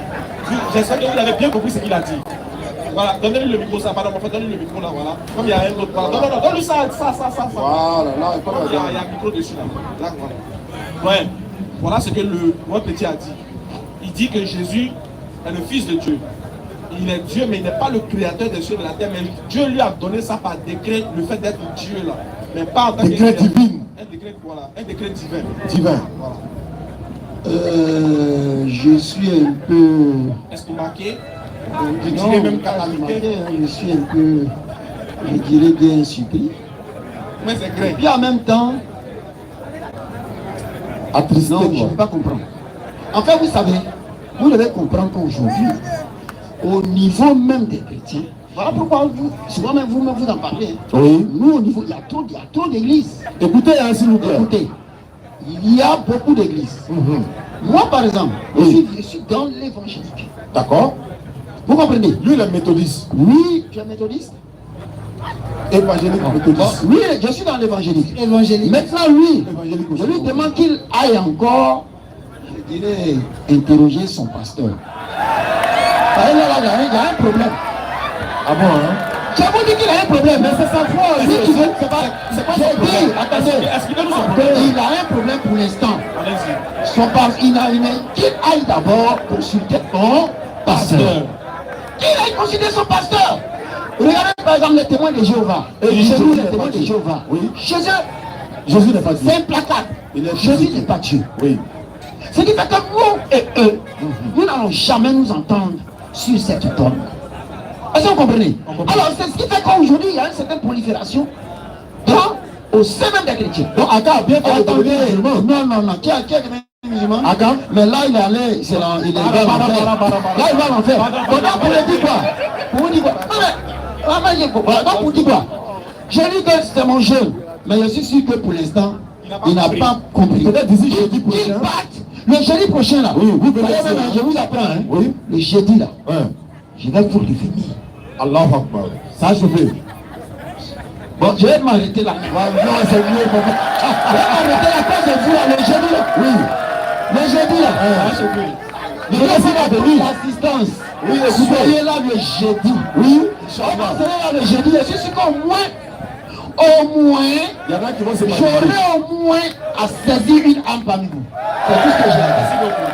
J'espère que vous avez bien compris ce qu'il a dit. Voilà, donnez-lui le micro, ça, pardon, mon frère, donnez-lui le micro là, voilà. Comme il y a un autre, voilà. Non, donne-lui ça. Voilà, là, il Comme parle il y a un micro dessus là. Là, voilà. Ouais, voilà ce que le petit a dit. Il dit que Jésus est le fils de Dieu. Il est Dieu, mais il n'est pas le créateur des cieux et de la terre. Mais Dieu lui a donné ça par décret, le fait d'être Dieu là. Mais pas en tant que Décret créateur. divin. Un décret, voilà, un décret divin. Divin. Voilà. Je suis un peu, Est-ce que marqué? je dirais dirais même même catalogué. je suis un peu, je dirais bien surpris. Mais c'est grec. Puis en même temps, Attristé, non, je ne quoi. peux pas comprendre. En fait, vous savez, vous devez comprendre qu'aujourd'hui, au niveau même des chrétiens, voilà pourquoi vous, souvent même vous-même vous en parlez. Oui. Nous, au niveau, il y a trop d'églises. Écoutez, hein, s'il vous plaît. Écoutez, il y a beaucoup d'églises. Mhm. Moi, par exemple, Oui. je suis dans l'évangélique. D'accord. Vous comprenez? Lui, il est méthodiste. Oui, tu es méthodiste. Évangélique méthodiste. Oui, je suis dans l'évangélique. Évangélique. Maintenant, lui, Évangélique je aussi. lui demande qu'il aille encore, je dirais, interroger son pasteur. Ah, là, il y a un problème. Ah bon, hein? Je vous dis qu'il a un problème, mais c'est sa foi. Si tu veux, c'est pas son j'ai dit, problème. attendez, Expliquez-nous son problème. il a un problème pour l'instant. Allez-y. Il qu'il aille d'abord consulter son pasteur. Qu'il aille consulter son pasteur. Regardez par exemple les témoins de Jéhovah. Et Chez Jésus nous, n'est les pas témoins de Dieu. Jéhovah. Oui. Chez eux, Jésus n'est pas Dieu. c'est implacable. Il est Jésus Dieu. n'est pas Dieu. Oui. Ce qui fait que nous et eux, nous n'allons jamais nous entendre sur cette tombe. Est-ce que vous comprenez? Alors, c'est ce qui fait qu'aujourd'hui, il y a une certaine prolifération au sein même des chrétiens. Donc, Aga a bien fait de Attendez, devenir musulman. non, qui a devenu musulman? Aga. Mais là, il est allé, il va en faire. Là, il va en faire. Pourtant, pour le dire quoi? Pour vous dire quoi? Non, mais, pour dire quoi? J'ai dit que c'était mon jeune, mais je suis sûr que pour l'instant, il n'a pas compris. Peut-être d'ici jeudi Qu'il prochain. batte le jeudi prochain là. Oui, vous venez Voyez ici, même, hein. je vous apprends, hein. Oui. Le jeudi là, Ouais. je vais vous le finir. Allah Akbar. Ça, je fais. Bon, je vais m'arrêter là. Non, c'est mieux. Je vais m'arrêter là quand je vous là, le jeudi là. Oui. Le jeudi là. Je vais essayer de venir. L'assistance. Oui, écoutez. Soyez là le jeudi. Oui. Soyez là le jeudi. Je suis sûr qu'au moins, Il y en a qui vont se marier. j'aurai au moins à saisir une âme parmi vous. C'est tout ce que j'ai à dire. Merci beaucoup.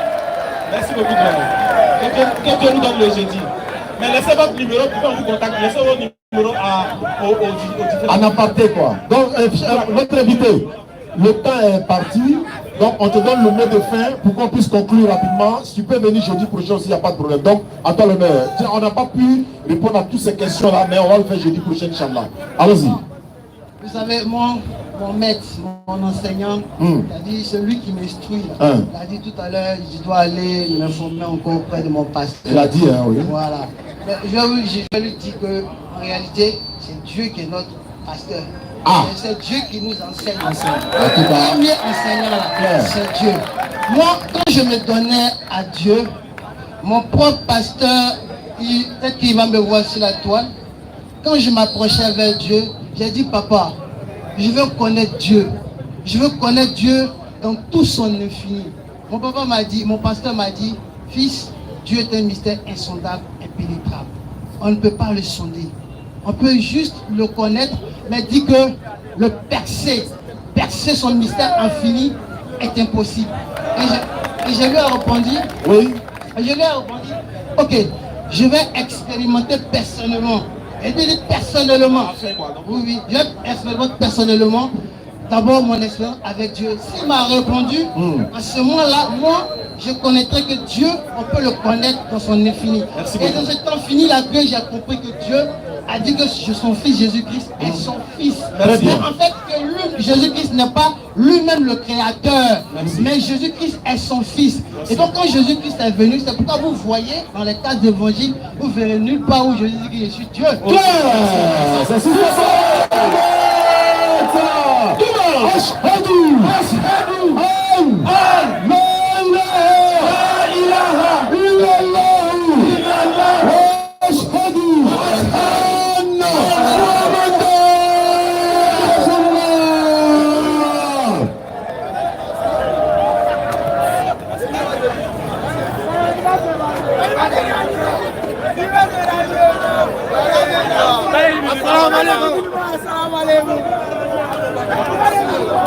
Merci beaucoup, frère. Que Dieu nous donne le jeudi. Mais laissez votre numéro, puis on vous contacte. Laissez votre numéro au différents. En aparté, quoi. Donc, notre invité, le temps est parti. Donc, on te donne le mot de fin pour qu'on puisse conclure rapidement. Si tu peux venir jeudi prochain aussi, il n'y a pas de problème. Donc, à toi le maire. Tiens, on n'a pas pu répondre à toutes ces questions-là, mais on va le faire jeudi prochain, Inch'Allah. Allons-y. Vous savez, mon maître, mon enseignant, il a dit, celui qui m'instruit, il a dit tout à l'heure, je dois aller m'informer encore auprès de mon pasteur. Il a dit, hein, oui. Voilà. Mais je lui dis que, en réalité, c'est Dieu qui est notre pasteur. Ah. Et c'est Dieu qui nous enseigne. En Le tout cas. premier enseignant là, Claire. c'est Dieu. Moi, quand je me donnais à Dieu, mon propre pasteur, peut-être qu'il va me voir sur la toile. Quand je m'approchais vers Dieu, j'ai dit, papa, je veux connaître Dieu. Je veux connaître Dieu dans tout son infini. Mon papa m'a dit, mon pasteur m'a dit, fils, Dieu est un mystère insondable, impénétrable. On ne peut pas le sonder. On peut juste le connaître, mais dit que le percer son mystère infini est impossible. Et je lui ai répondu, Oui. ok, je vais expérimenter personnellement. Et il dit personnellement. Oui, je vais expérimenter personnellement. D'abord mon expérience avec Dieu. S'il m'a répondu, à ce moment-là, moi, je connaîtrai que Dieu, on peut le connaître dans son infini. Et dans cet infini-là, que j'ai compris que Dieu a dit que son fils Jésus-Christ est son fils. Mais en fait, que Jésus-Christ n'est pas lui-même le créateur, mais Jésus-Christ est son fils. Et donc quand Jésus-Christ est venu, c'est pourquoi vous voyez dans les cas d'évangile, vous verrez nulle part où Jésus dit que je suis Dieu.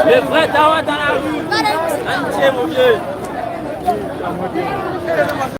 Les vrais Dawa dans la rue, entier mon vieux.